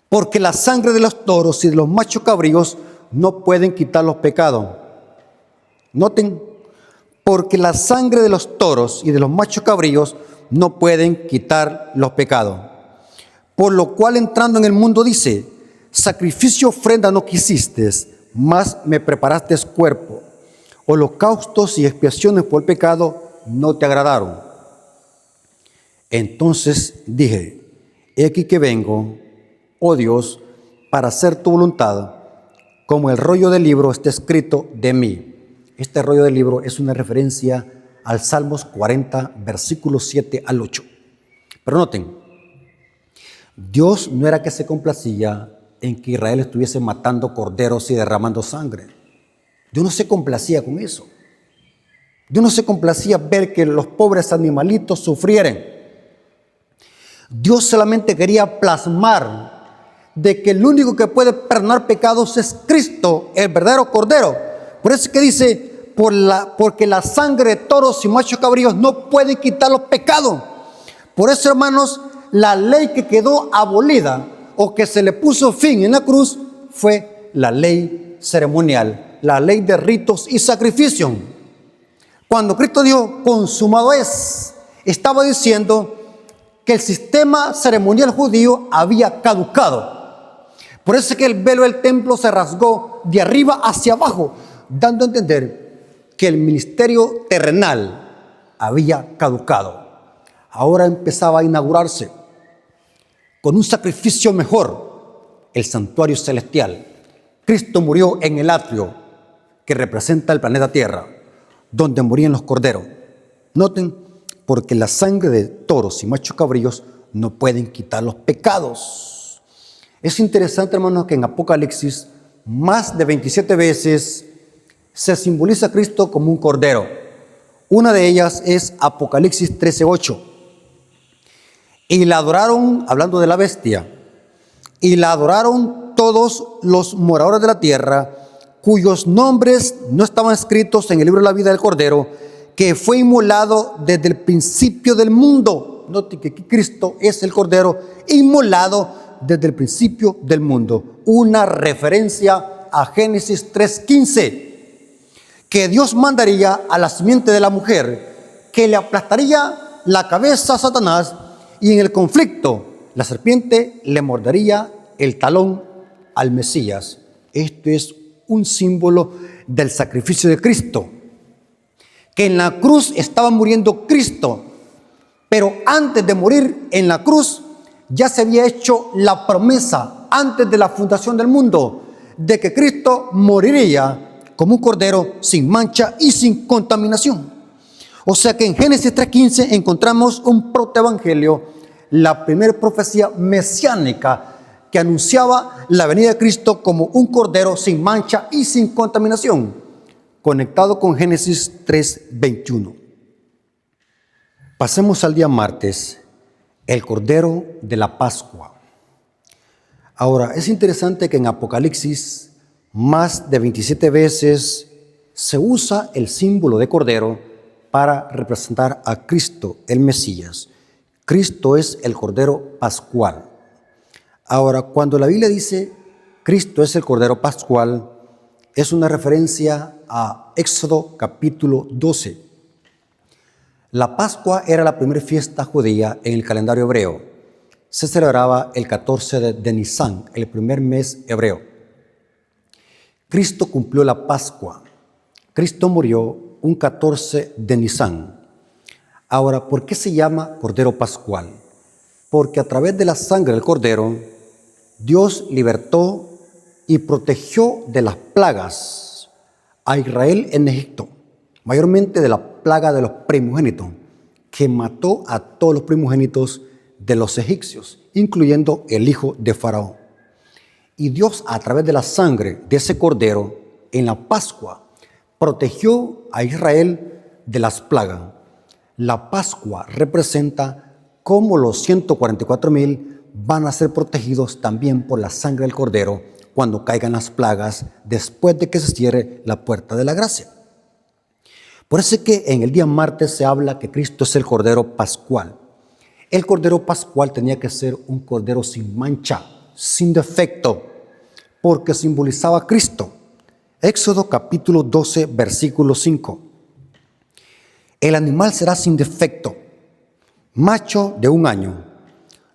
Porque la sangre de los toros y de los machos cabríos no pueden quitar los pecados. Noten, porque la sangre de los toros y de los machos cabríos no pueden quitar los pecados. Por lo cual entrando en el mundo dice, sacrificio ofrenda no quisiste, mas me preparaste cuerpo. Holocaustos y expiaciones por el pecado no te agradaron. Entonces dije, he aquí que vengo, oh Dios, para hacer tu voluntad, como el rollo del libro está escrito de mí. Este rollo del libro es una referencia al Salmos 40, versículos 7 al 8. Pero noten, Dios no era que se complacía en que Israel estuviese matando corderos y derramando sangre. Dios no se complacía con eso. Dios no se complacía ver que los pobres animalitos sufrieran. Dios solamente quería plasmar de que el único que puede perdonar pecados es Cristo, el verdadero cordero. Por eso es que dice, porque la sangre de toros y machos cabríos no puede quitar los pecados. Por eso, hermanos, la ley que quedó abolida o que se le puso fin en la cruz fue la ley ceremonial, la ley de ritos y sacrificios. Cuando Cristo dijo, consumado es, estaba diciendo que el sistema ceremonial judío había caducado. Por eso es que el velo del templo se rasgó de arriba hacia abajo, dando a entender que el ministerio terrenal había caducado. Ahora empezaba a inaugurarse con un sacrificio mejor, el santuario celestial. Cristo murió en el atrio que representa el planeta Tierra, donde morían los corderos. Noten, porque la sangre de toros y machos cabríos no pueden quitar los pecados. Es interesante, hermanos, que en Apocalipsis más de 27 veces se simboliza a Cristo como un cordero. Una de ellas es Apocalipsis 13:8. Y la adoraron, hablando de la bestia, y la adoraron todos los moradores de la tierra, cuyos nombres no estaban escritos en el libro de la vida del Cordero, que fue inmolado desde el principio del mundo. Note que Cristo es el Cordero inmolado desde el principio del mundo. Una referencia a Génesis 3:15, que Dios mandaría a la simiente de la mujer, que le aplastaría la cabeza a Satanás, y en el conflicto la serpiente le mordería el talón al Mesías. Esto es un símbolo del sacrificio de Cristo, que en la cruz estaba muriendo Cristo, pero antes de morir en la cruz ya se había hecho la promesa antes de la fundación del mundo de que Cristo moriría como un cordero sin mancha y sin contaminación. O sea que en Génesis 3:15 encontramos un protoevangelio la primera profecía mesiánica que anunciaba la venida de Cristo como un cordero sin mancha y sin contaminación, conectado con Génesis 3:21. Pasemos al día martes, el cordero de la Pascua. Ahora, es interesante que en Apocalipsis más de 27 veces se usa el símbolo de cordero para representar a Cristo, el Mesías. Cristo es el cordero pascual. Ahora, cuando la Biblia dice Cristo es el cordero pascual, es una referencia a Éxodo capítulo 12. La Pascua era la primera fiesta judía en el calendario hebreo. Se celebraba el 14 de Nisan, el primer mes hebreo. Cristo cumplió la Pascua. Cristo murió un 14 de Nisan. Ahora, ¿por qué se llama Cordero Pascual? Porque a través de la sangre del Cordero, Dios libertó y protegió de las plagas a Israel en Egipto, mayormente de la plaga de los primogénitos, que mató a todos los primogénitos de los egipcios, incluyendo el hijo de Faraón. Y Dios, a través de la sangre de ese cordero, en la Pascua, protegió a Israel de las plagas. La Pascua representa cómo los 144,000 van a ser protegidos también por la sangre del cordero cuando caigan las plagas, después de que se cierre la puerta de la gracia. Por eso es que en el día martes se habla que Cristo es el cordero pascual. El cordero pascual tenía que ser un cordero sin mancha, sin defecto, porque simbolizaba a Cristo. Éxodo capítulo 12, versículo 5. El animal será sin defecto, macho de 1 año.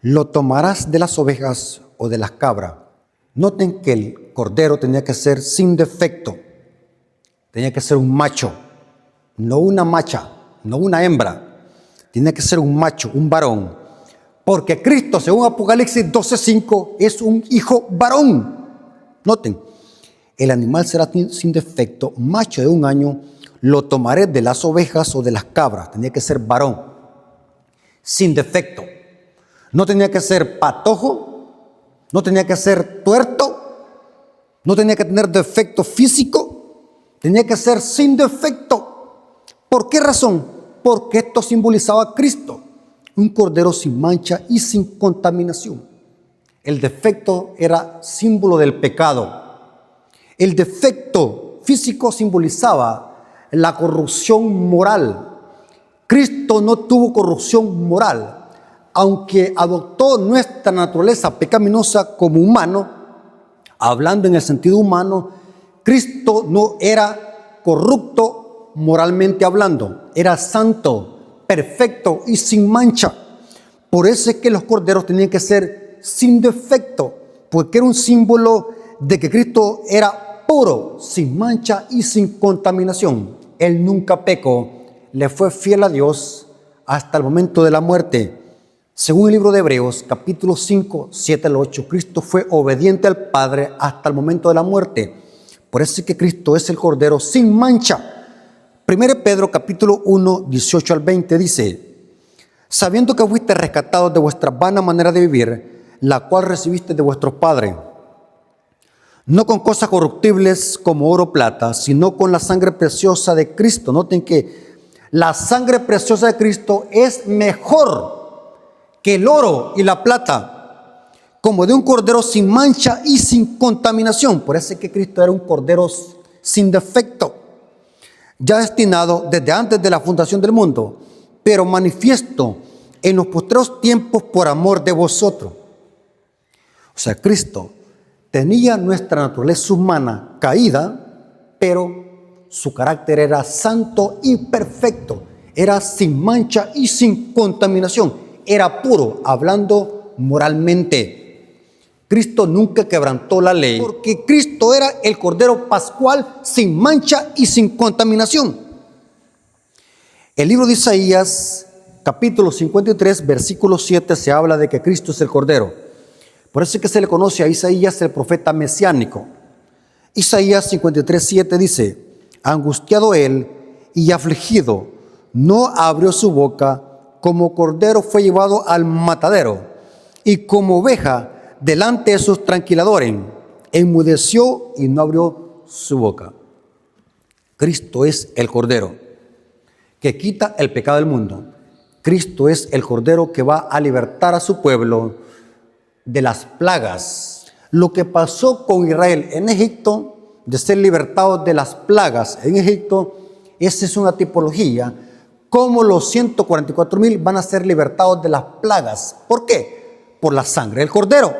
Lo tomarás de las ovejas o de las cabras. Noten que el cordero tenía que ser sin defecto. Tenía que ser un macho, no una macha, no una hembra. Tiene que ser un macho, un varón. Porque Cristo, según Apocalipsis 12:5, es un hijo varón. Noten, el animal será sin defecto, macho de 1 año. Lo tomaré de las ovejas o de las cabras. Tenía que ser varón, sin defecto. No tenía que ser patojo, no tenía que ser tuerto, no tenía que tener defecto físico, tenía que ser sin defecto. ¿Por qué razón? Porque esto simbolizaba a Cristo, un cordero sin mancha y sin contaminación. El defecto era símbolo del pecado. El defecto físico simbolizaba la corrupción moral. Cristo no tuvo corrupción moral. Aunque adoptó nuestra naturaleza pecaminosa como humano, hablando en el sentido humano, Cristo no era corrupto moralmente hablando, era santo, perfecto y sin mancha. Por eso es que los corderos tenían que ser sin defecto, porque era un símbolo de que Cristo era puro, sin mancha y sin contaminación. Él nunca pecó, le fue fiel a Dios hasta el momento de la muerte. Según el libro de Hebreos, capítulo 5, 7 al 8, Cristo fue obediente al Padre hasta el momento de la muerte. Por eso es que Cristo es el Cordero sin mancha. 1 Pedro, capítulo 1, 18 al 20 dice: sabiendo que fuiste rescatados de vuestra vana manera de vivir, la cual recibiste de vuestros padres, no con cosas corruptibles como oro o plata, sino con la sangre preciosa de Cristo. Noten que la sangre preciosa de Cristo es mejor que el oro y la plata, como de un cordero sin mancha y sin contaminación. Por eso es que Cristo era un cordero sin defecto, ya destinado desde antes de la fundación del mundo, pero manifiesto en los postreros tiempos por amor de vosotros. O sea, Cristo tenía nuestra naturaleza humana caída, pero su carácter era santo y perfecto, era sin mancha y sin contaminación. Era puro, hablando moralmente. Cristo nunca quebrantó la ley, porque Cristo era el Cordero Pascual sin mancha y sin contaminación. El libro de Isaías, capítulo 53, versículo 7, se habla de que Cristo es el Cordero. Por eso es que se le conoce a Isaías el profeta mesiánico. Isaías 53, 7 dice: angustiado él y afligido, no abrió su boca, como cordero fue llevado al matadero, y como oveja delante de sus tranquiladores, enmudeció y no abrió su boca. Cristo es el cordero que quita el pecado del mundo. Cristo es el cordero que va a libertar a su pueblo de las plagas. Lo que pasó con Israel en Egipto, de ser libertados de las plagas en Egipto, esa es una tipología, como los 144,000 van a ser libertados de las plagas. ¿Por qué? Por la sangre del cordero.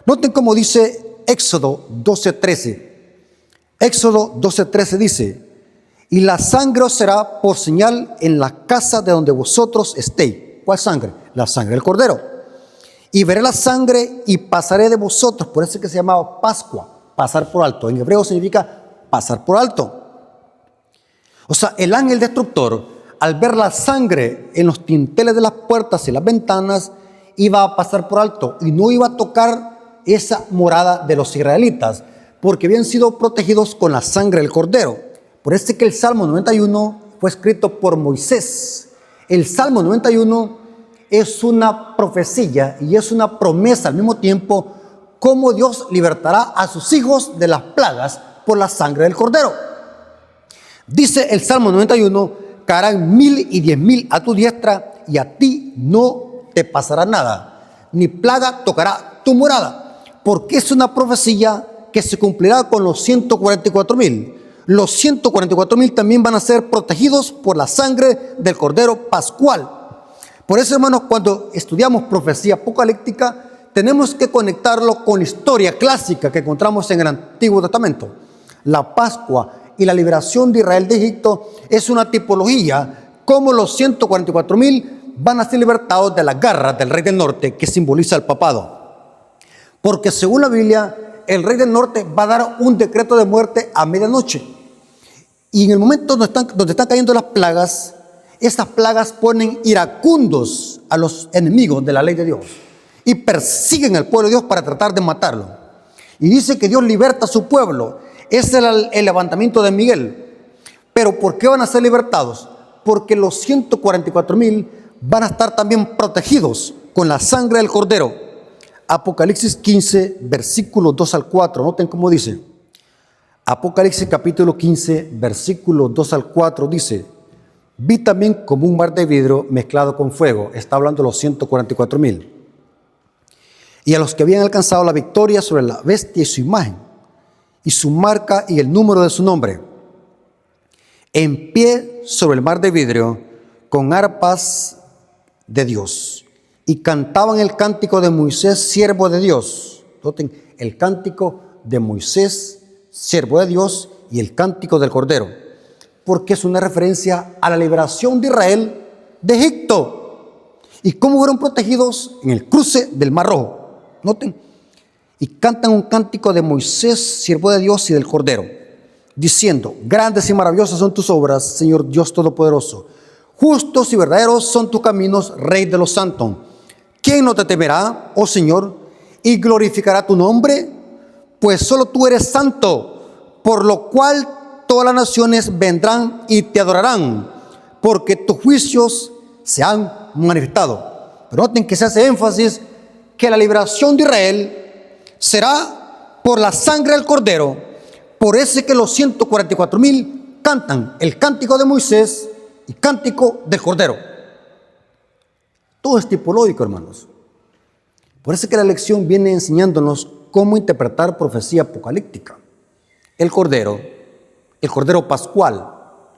Noten cómo dice Éxodo 12:13. Éxodo 12:13 dice: y la sangre os será por señal en la casa de donde vosotros estéis. ¿Cuál sangre? La sangre del cordero. Y veré la sangre y pasaré de vosotros. Por eso es que se llamaba Pascua, pasar por alto. En hebreo significa pasar por alto. O sea, el ángel destructor, al ver la sangre en los dinteles de las puertas y las ventanas, iba a pasar por alto y no iba a tocar esa morada de los israelitas, porque habían sido protegidos con la sangre del cordero. Por eso es que el Salmo 91 fue escrito por Moisés. El Salmo 91 es una profecía y es una promesa al mismo tiempo, cómo Dios libertará a sus hijos de las plagas por la sangre del cordero. Dice el Salmo 91: caerán 1,000 y 10,000 a tu diestra, y a ti no te pasará nada, ni plaga tocará tu morada. Porque es una profecía que se cumplirá con los 144,000. Los 144,000 también van a ser protegidos por la sangre del cordero pascual. Por eso, hermanos, cuando estudiamos profecía apocalíptica, tenemos que conectarlo con la historia clásica que encontramos en el Antiguo Testamento. La Pascua y la liberación de Israel de Egipto es una tipología, como los 144,000 van a ser libertados de las garras del rey del norte, que simboliza el papado. Porque según la Biblia, el rey del norte va a dar un decreto de muerte a medianoche. Y en el momento donde están cayendo las plagas, esas plagas ponen iracundos a los enemigos de la ley de Dios y persiguen al pueblo de Dios para tratar de matarlo. Y dice que Dios liberta a su pueblo. Ese es el levantamiento de Miguel. Pero ¿por qué van a ser libertados? Porque los 144,000 van a estar también protegidos con la sangre del cordero. Apocalipsis 15, versículos 2 al 4. Noten cómo dice. Apocalipsis capítulo 15, versículos 2 al 4 dice: vi también como un mar de vidrio mezclado con fuego. Está hablando de los 144,000. Y a los que habían alcanzado la victoria sobre la bestia y su imagen, y su marca y el número de su nombre, en pie sobre el mar de vidrio, con arpas de Dios, y cantaban el cántico de Moisés, siervo de Dios. Noten, el cántico de Moisés, siervo de Dios, y el cántico del Cordero, porque es una referencia a la liberación de Israel de Egipto y cómo fueron protegidos en el cruce del Mar Rojo. Noten, y cantan un cántico de Moisés, siervo de Dios, y del Cordero, diciendo: grandes y maravillosas son tus obras, Señor Dios Todopoderoso. Justos y verdaderos son tus caminos, Rey de los santos. ¿Quién no te temerá, oh Señor, y glorificará tu nombre? Pues solo tú eres santo, por lo cual todas las naciones vendrán y te adorarán, porque tus juicios se han manifestado. Pero noten que se hace énfasis que la liberación de Israel será por la sangre del Cordero. Por eso es que los 144,000 cantan el cántico de Moisés y cántico del Cordero. Todo es tipológico, hermanos. Por eso es que la lección viene enseñándonos cómo interpretar profecía apocalíptica. El Cordero pascual,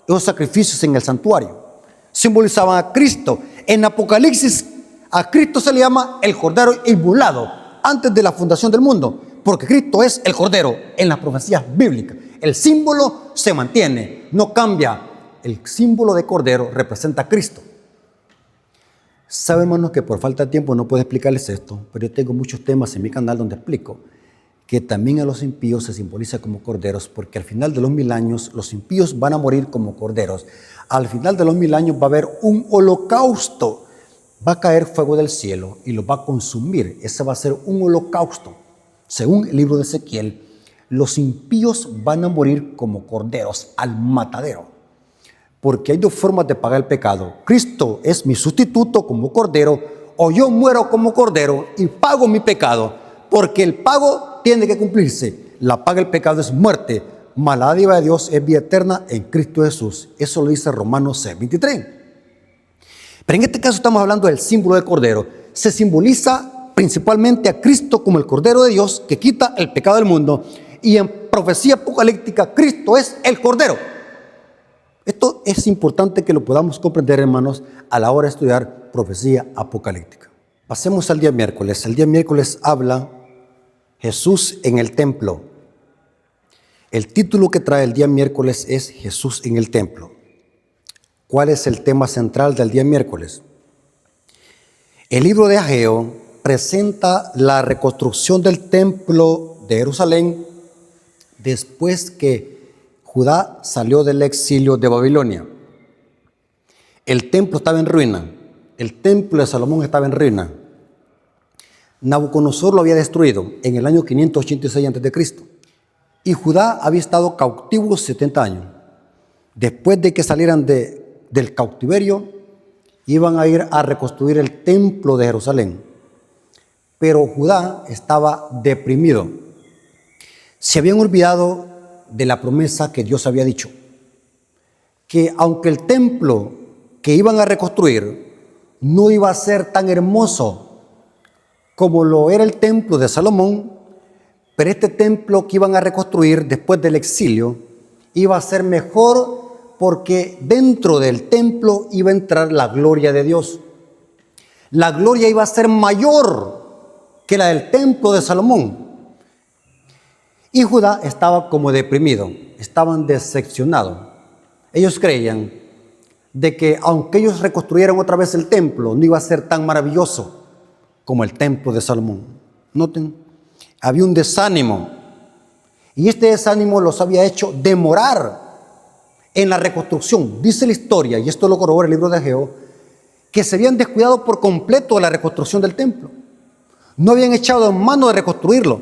los sacrificios en el santuario, simbolizaban a Cristo. En Apocalipsis, a Cristo se le llama el Cordero inmolado antes de la fundación del mundo, porque Cristo es el Cordero en las profecías bíblicas. El símbolo se mantiene, no cambia. El símbolo de Cordero representa a Cristo. Saben, hermanos, que por falta de tiempo no puedo explicarles esto, pero yo tengo muchos temas en mi canal donde explico que también a los impíos se simboliza como corderos, porque al final de los 1,000 años los impíos van a morir como corderos. Al final de los 1,000 años va a haber un holocausto. Va a caer fuego del cielo y los va a consumir. Ese va a ser un holocausto. Según el libro de Ezequiel, los impíos van a morir como corderos al matadero. Porque hay dos formas de pagar el pecado: Cristo Cristo es mi sustituto como cordero, o yo muero como cordero y pago mi pecado, porque el pago tiene que cumplirse. La paga del pecado es muerte, mas la dádiva de Dios es vida eterna en Cristo Jesús. Eso lo dice Romanos 6:23. Pero en este caso estamos hablando del símbolo del cordero. Se simboliza principalmente a Cristo como el cordero de Dios que quita el pecado del mundo, y en profecía apocalíptica Cristo es el cordero. Esto es importante que lo podamos comprender, hermanos, a la hora de estudiar profecía apocalíptica. Pasemos al día miércoles. El día miércoles habla Jesús en el templo. El título que trae el día miércoles es Jesús en el templo. ¿Cuál es el tema central del día miércoles? El libro de Ageo presenta la reconstrucción del templo de Jerusalén después que Judá salió del exilio de Babilonia. El templo estaba en ruina. El templo de Salomón estaba en ruina. Nabucodonosor lo había destruido en el año 586 a.C. Y Judá había estado cautivo 70 años. Después de que salieran del cautiverio, iban a ir a reconstruir el templo de Jerusalén. Pero Judá estaba deprimido. Se habían olvidado de la promesa que Dios había dicho, que aunque el templo que iban a reconstruir no iba a ser tan hermoso como lo era el templo de Salomón, pero este templo que iban a reconstruir después del exilio iba a ser mejor, porque dentro del templo iba a entrar la gloria de Dios. La gloria iba a ser mayor que la del templo de Salomón. Y Judá estaba como deprimido, estaban decepcionados. Ellos creían de que aunque ellos reconstruyeran otra vez el templo, no iba a ser tan maravilloso como el templo de Salomón. Noten, había un desánimo, y este desánimo los había hecho demorar en la reconstrucción. Dice la historia, y esto lo corrobora el libro de Ageo, que se habían descuidado por completo de la reconstrucción del templo. No habían echado en mano de reconstruirlo.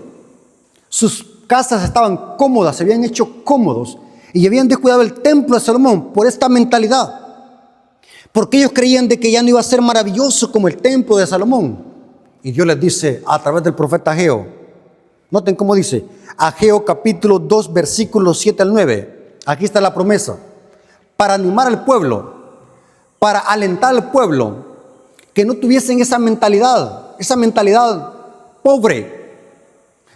Sus casas estaban cómodas, se habían hecho cómodos, y habían descuidado el templo de Salomón por esta mentalidad, porque ellos creían de que ya no iba a ser maravilloso como el templo de Salomón. Y Dios les dice a través del profeta Ageo, noten cómo dice, Ageo capítulo 2 versículos 7 al 9, aquí está la promesa, para animar al pueblo, para alentar al pueblo, que no tuviesen esa mentalidad pobre,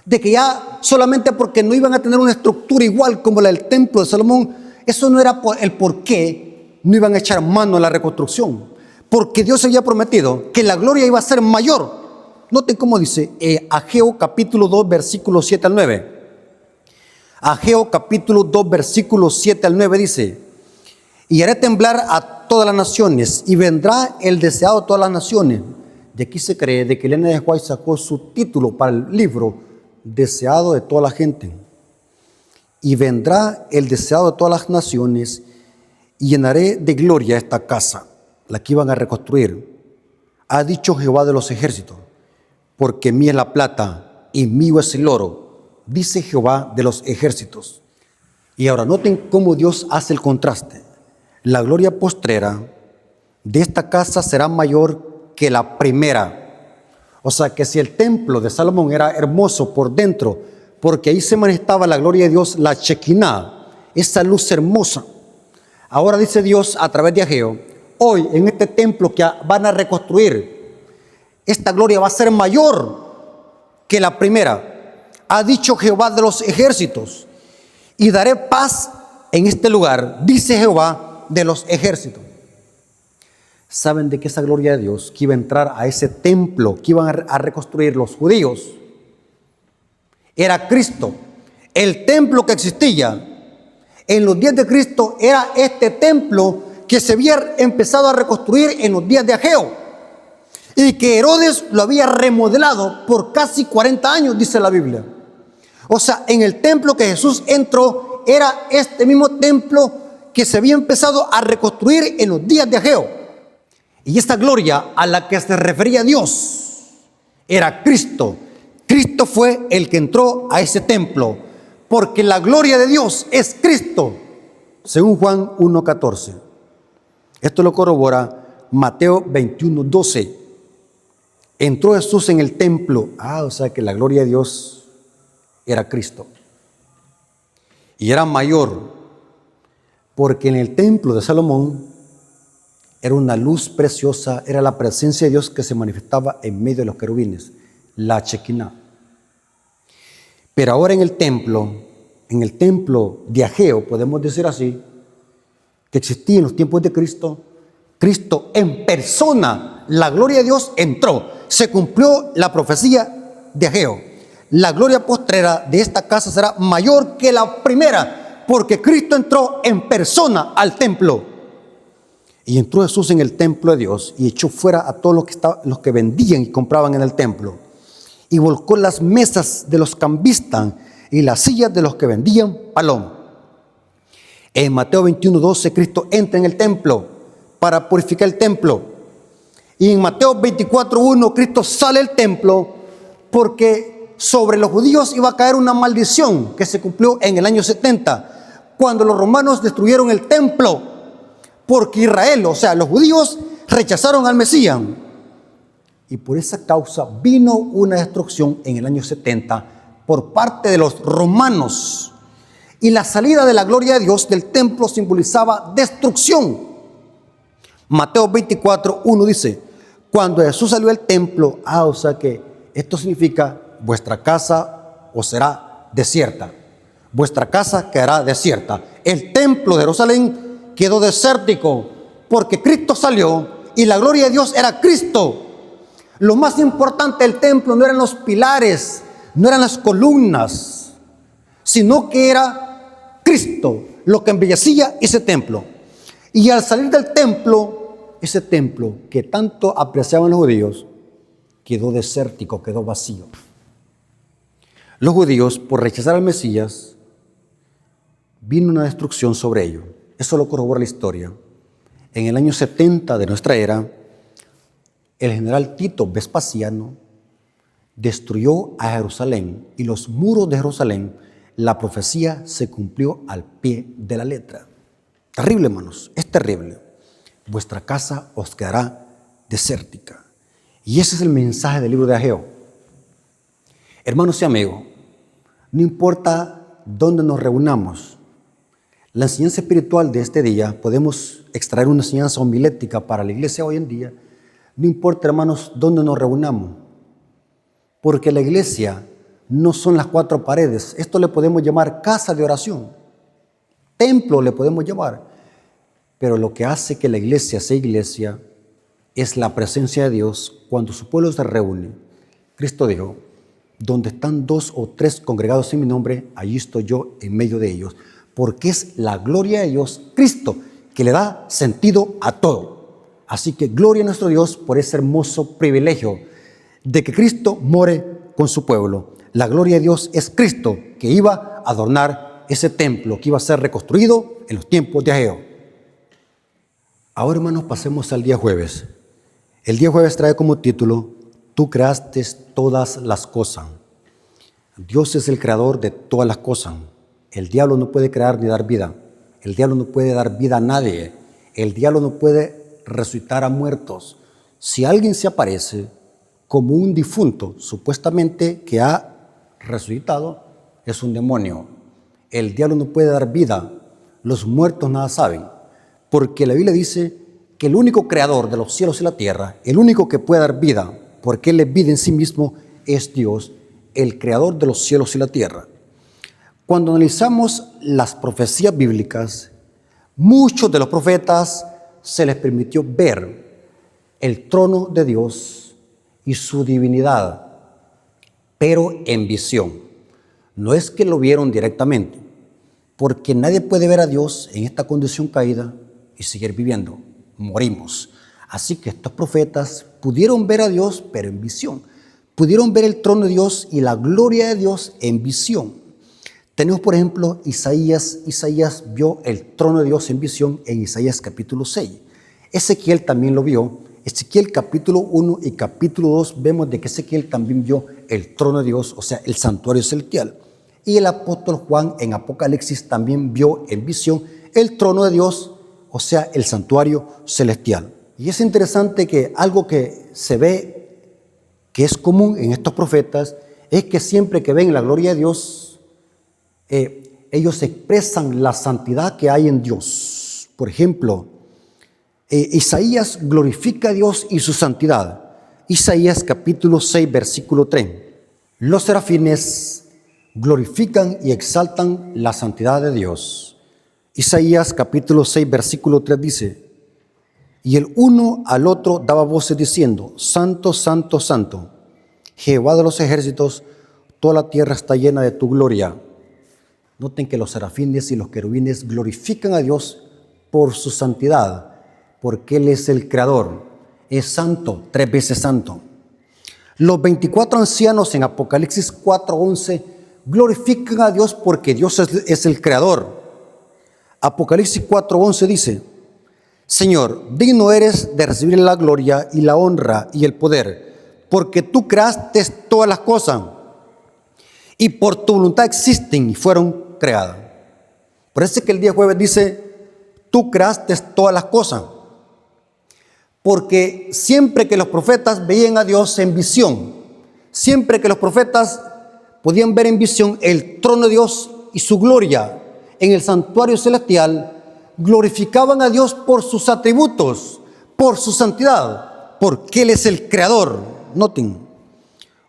de que ya solamente porque no iban a tener una estructura igual como la del templo de Salomón, eso no era el por qué no iban a echar mano a la reconstrucción, porque Dios había prometido que la gloria iba a ser mayor. Noten cómo dice Ageo capítulo 2 versículos 7 al 9. Ageo capítulo 2 versículos 7 al 9 dice, y haré temblar a todas las naciones, y vendrá el deseado de todas las naciones. De aquí se cree de que Elena de White sacó su título para el libro, deseado de toda la gente. Y vendrá el deseado de todas las naciones, y llenaré de gloria esta casa, la que iban a reconstruir. Ha dicho Jehová de los ejércitos, porque mía es la plata y mío es el oro, dice Jehová de los ejércitos. Y ahora noten cómo Dios hace el contraste. La gloria postrera de esta casa será mayor que la primera. O sea que si el templo de Salomón era hermoso por dentro, porque ahí se manifestaba la gloria de Dios, la Shekinah, esa luz hermosa. Ahora dice Dios a través de Ageo, hoy en este templo que van a reconstruir, esta gloria va a ser mayor que la primera. Ha dicho Jehová de los ejércitos, y daré paz en este lugar, dice Jehová de los ejércitos. ¿Saben de que esa gloria de Dios que iba a entrar a ese templo que iban a reconstruir los judíos era Cristo? El templo que existía en los días de Cristo era este templo que se había empezado a reconstruir en los días de Ageo, y que Herodes lo había remodelado por casi 40 años, dice la Biblia. O sea, en el templo que Jesús entró era este mismo templo que se había empezado a reconstruir en los días de Ageo. Y esta gloria a la que se refería Dios era Cristo. Cristo fue el que entró a ese templo, porque la gloria de Dios es Cristo, según Juan 1:14. Esto lo corrobora Mateo 21:12. Entró Jesús en el templo. O sea que la gloria de Dios era Cristo. Y era mayor, porque en el templo de Salomón era una luz preciosa, era la presencia de Dios que se manifestaba en medio de los querubines, la Shekinah. Pero ahora en el templo de Ageo, podemos decir así, que existía en los tiempos de Cristo, Cristo en persona, la gloria de Dios entró. Se cumplió la profecía de Ageo. La gloria postrera de esta casa será mayor que la primera, porque Cristo entró en persona al templo. Y entró Jesús en el templo de Dios y echó fuera a todos los que vendían y compraban en el templo. Y volcó las mesas de los cambistas y las sillas de los que vendían palón. En Mateo 21:12, Cristo entra en el templo para purificar el templo. Y en Mateo 24:1, Cristo sale del templo porque sobre los judíos iba a caer una maldición que se cumplió en el año 70, cuando los romanos destruyeron el templo, porque Israel, o sea, los judíos, rechazaron al Mesías. Y por esa causa vino una destrucción en el año 70 por parte de los romanos. Y la salida de la gloria de Dios del templo simbolizaba destrucción. Mateo 24:1 dice, cuando Jesús salió del templo, o sea que esto significa, vuestra casa os será desierta. Vuestra casa quedará desierta. El templo de Jerusalén quedó desértico porque Cristo salió y la gloria de Dios era Cristo. Lo más importante del templo no eran los pilares, no eran las columnas, sino que era Cristo lo que embellecía ese templo. Y al salir del templo, ese templo que tanto apreciaban los judíos, quedó desértico, quedó vacío. Los judíos, por rechazar al Mesías, vino una destrucción sobre ellos. Eso lo corrobora la historia. En el año 70 de nuestra era, el general Tito Vespasiano destruyó a Jerusalén y los muros de Jerusalén. La profecía se cumplió al pie de la letra. Terrible, hermanos, es terrible. Vuestra casa os quedará desértica. Y ese es el mensaje del libro de Ageo. Hermanos y amigos, no importa dónde nos reunamos, la enseñanza espiritual de este día, podemos extraer una enseñanza homilética para la iglesia hoy en día. No importa, hermanos, dónde nos reunamos, porque la iglesia no son las cuatro paredes. Esto le podemos llamar casa de oración, templo le podemos llamar, pero lo que hace que la iglesia sea iglesia es la presencia de Dios cuando su pueblo se reúne. Cristo dijo, donde están 2 o 3 congregados en mi nombre, allí estoy yo en medio de ellos, porque es la gloria de Dios, Cristo, que le da sentido a todo. Así que gloria a nuestro Dios por ese hermoso privilegio de que Cristo more con su pueblo. La gloria de Dios es Cristo, que iba a adornar ese templo, que iba a ser reconstruido en los tiempos de Ageo. Ahora, hermanos, pasemos al día jueves. El día jueves trae como título, tú creaste todas las cosas. Dios es el creador de todas las cosas. El diablo no puede crear ni dar vida. El diablo no puede dar vida a nadie. El diablo no puede resucitar a muertos. Si alguien se aparece como un difunto, supuestamente que ha resucitado, es un demonio. El diablo no puede dar vida. Los muertos nada saben. Porque la Biblia dice que el único creador de los cielos y la tierra, el único que puede dar vida, porque Él es vida en sí mismo, es Dios, el creador de los cielos y la tierra. Cuando analizamos las profecías bíblicas, muchos de los profetas se les permitió ver el trono de Dios y su divinidad, pero en visión. No es que lo vieron directamente, porque nadie puede ver a Dios en esta condición caída y seguir viviendo. Morimos. Así que estos profetas pudieron ver a Dios, pero en visión. Pudieron ver el trono de Dios y la gloria de Dios en visión. Tenemos, por ejemplo, Isaías. Isaías vio el trono de Dios en visión en Isaías capítulo 6. Ezequiel también lo vio. Ezequiel capítulo 1 y capítulo 2 vemos de que Ezequiel también vio el trono de Dios, o sea, el santuario celestial. Y el apóstol Juan en Apocalipsis también vio en visión el trono de Dios, o sea, el santuario celestial. Y es interesante que algo que se ve que es común en estos profetas es que siempre que ven la gloria de Dios, ellos expresan la santidad que hay en Dios. Por ejemplo, Isaías glorifica a Dios y su santidad. Isaías capítulo 6, versículo 3. Los serafines glorifican y exaltan la santidad de Dios. Isaías capítulo 6, versículo 3 dice: y el uno al otro daba voces diciendo: Santo, santo, santo, Jehová de los ejércitos, toda la tierra está llena de tu gloria. Noten que los serafines y los querubines glorifican a Dios por su santidad, porque Él es el Creador, es santo, 3 veces santo. Los 24 ancianos en Apocalipsis 4:11 glorifican a Dios porque Dios es el Creador. Apocalipsis 4:11 dice: Señor, digno eres de recibir la gloria y la honra y el poder, porque tú creaste todas las cosas y por tu voluntad existen y fueron creadas. Por eso es que el día jueves dice: tú creaste todas las cosas. Porque siempre que los profetas veían a Dios en visión, siempre que los profetas podían ver en visión el trono de Dios y su gloria en el santuario celestial, glorificaban a Dios por sus atributos, por su santidad, porque Él es el Creador. Noten,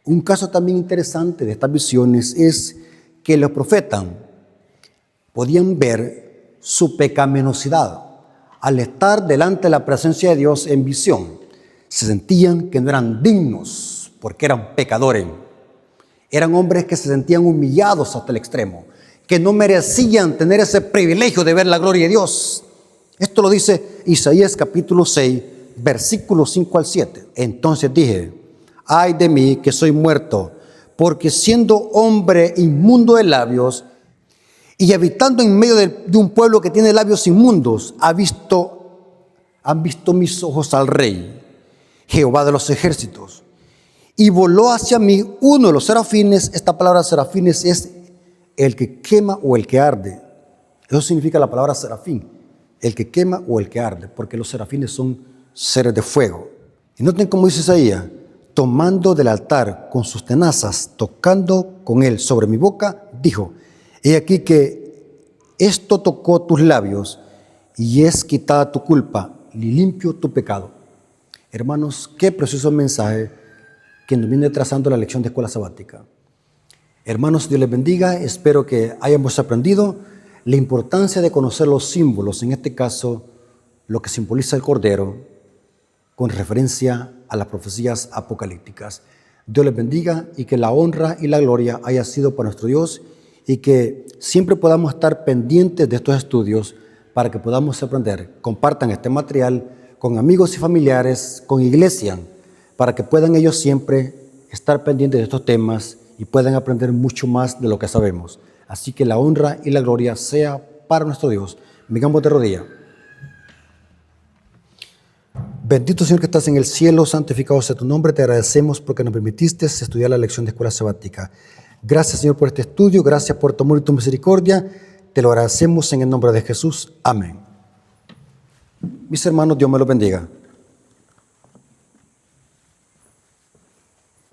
un caso también interesante de estas visiones es que los profetas podían ver su pecaminosidad. Al estar delante de la presencia de Dios en visión, se sentían que no eran dignos porque eran pecadores. Eran hombres que se sentían humillados hasta el extremo, que no merecían tener ese privilegio de ver la gloria de Dios. Esto lo dice Isaías capítulo 6, versículos 5 al 7. Entonces dije: ay de mí que soy muerto, porque siendo hombre inmundo de labios y habitando en medio de un pueblo que tiene labios inmundos, han visto mis ojos al Rey, Jehová de los ejércitos. Y voló hacia mí uno de los serafines. Esta palabra serafines es el que quema o el que arde. Eso significa la palabra serafín, el que quema o el que arde, porque los serafines son seres de fuego. Y noten cómo dice Isaías: tomando del altar con sus tenazas, tocando con él sobre mi boca, dijo: he aquí que esto tocó tus labios y es quitada tu culpa y limpio tu pecado. Hermanos, qué precioso mensaje que nos viene trazando la lección de escuela sabática. Hermanos, Dios les bendiga. Espero que hayamos aprendido la importancia de conocer los símbolos, en este caso lo que simboliza el Cordero, con referencia a las profecías apocalípticas. Dios les bendiga y que la honra y la gloria haya sido para nuestro Dios, y que siempre podamos estar pendientes de estos estudios para que podamos aprender. Compartan este material con amigos y familiares, con iglesia, para que puedan ellos siempre estar pendientes de estos temas y puedan aprender mucho más de lo que sabemos. Así que la honra y la gloria sea para nuestro Dios. Vengamos de rodillas. Bendito Señor que estás en el cielo, santificado sea tu nombre. Te agradecemos porque nos permitiste estudiar la lección de escuela sabática. Gracias, Señor, por este estudio. Gracias por tu amor y tu misericordia. Te lo agradecemos en el nombre de Jesús. Amén. Mis hermanos, Dios me los bendiga.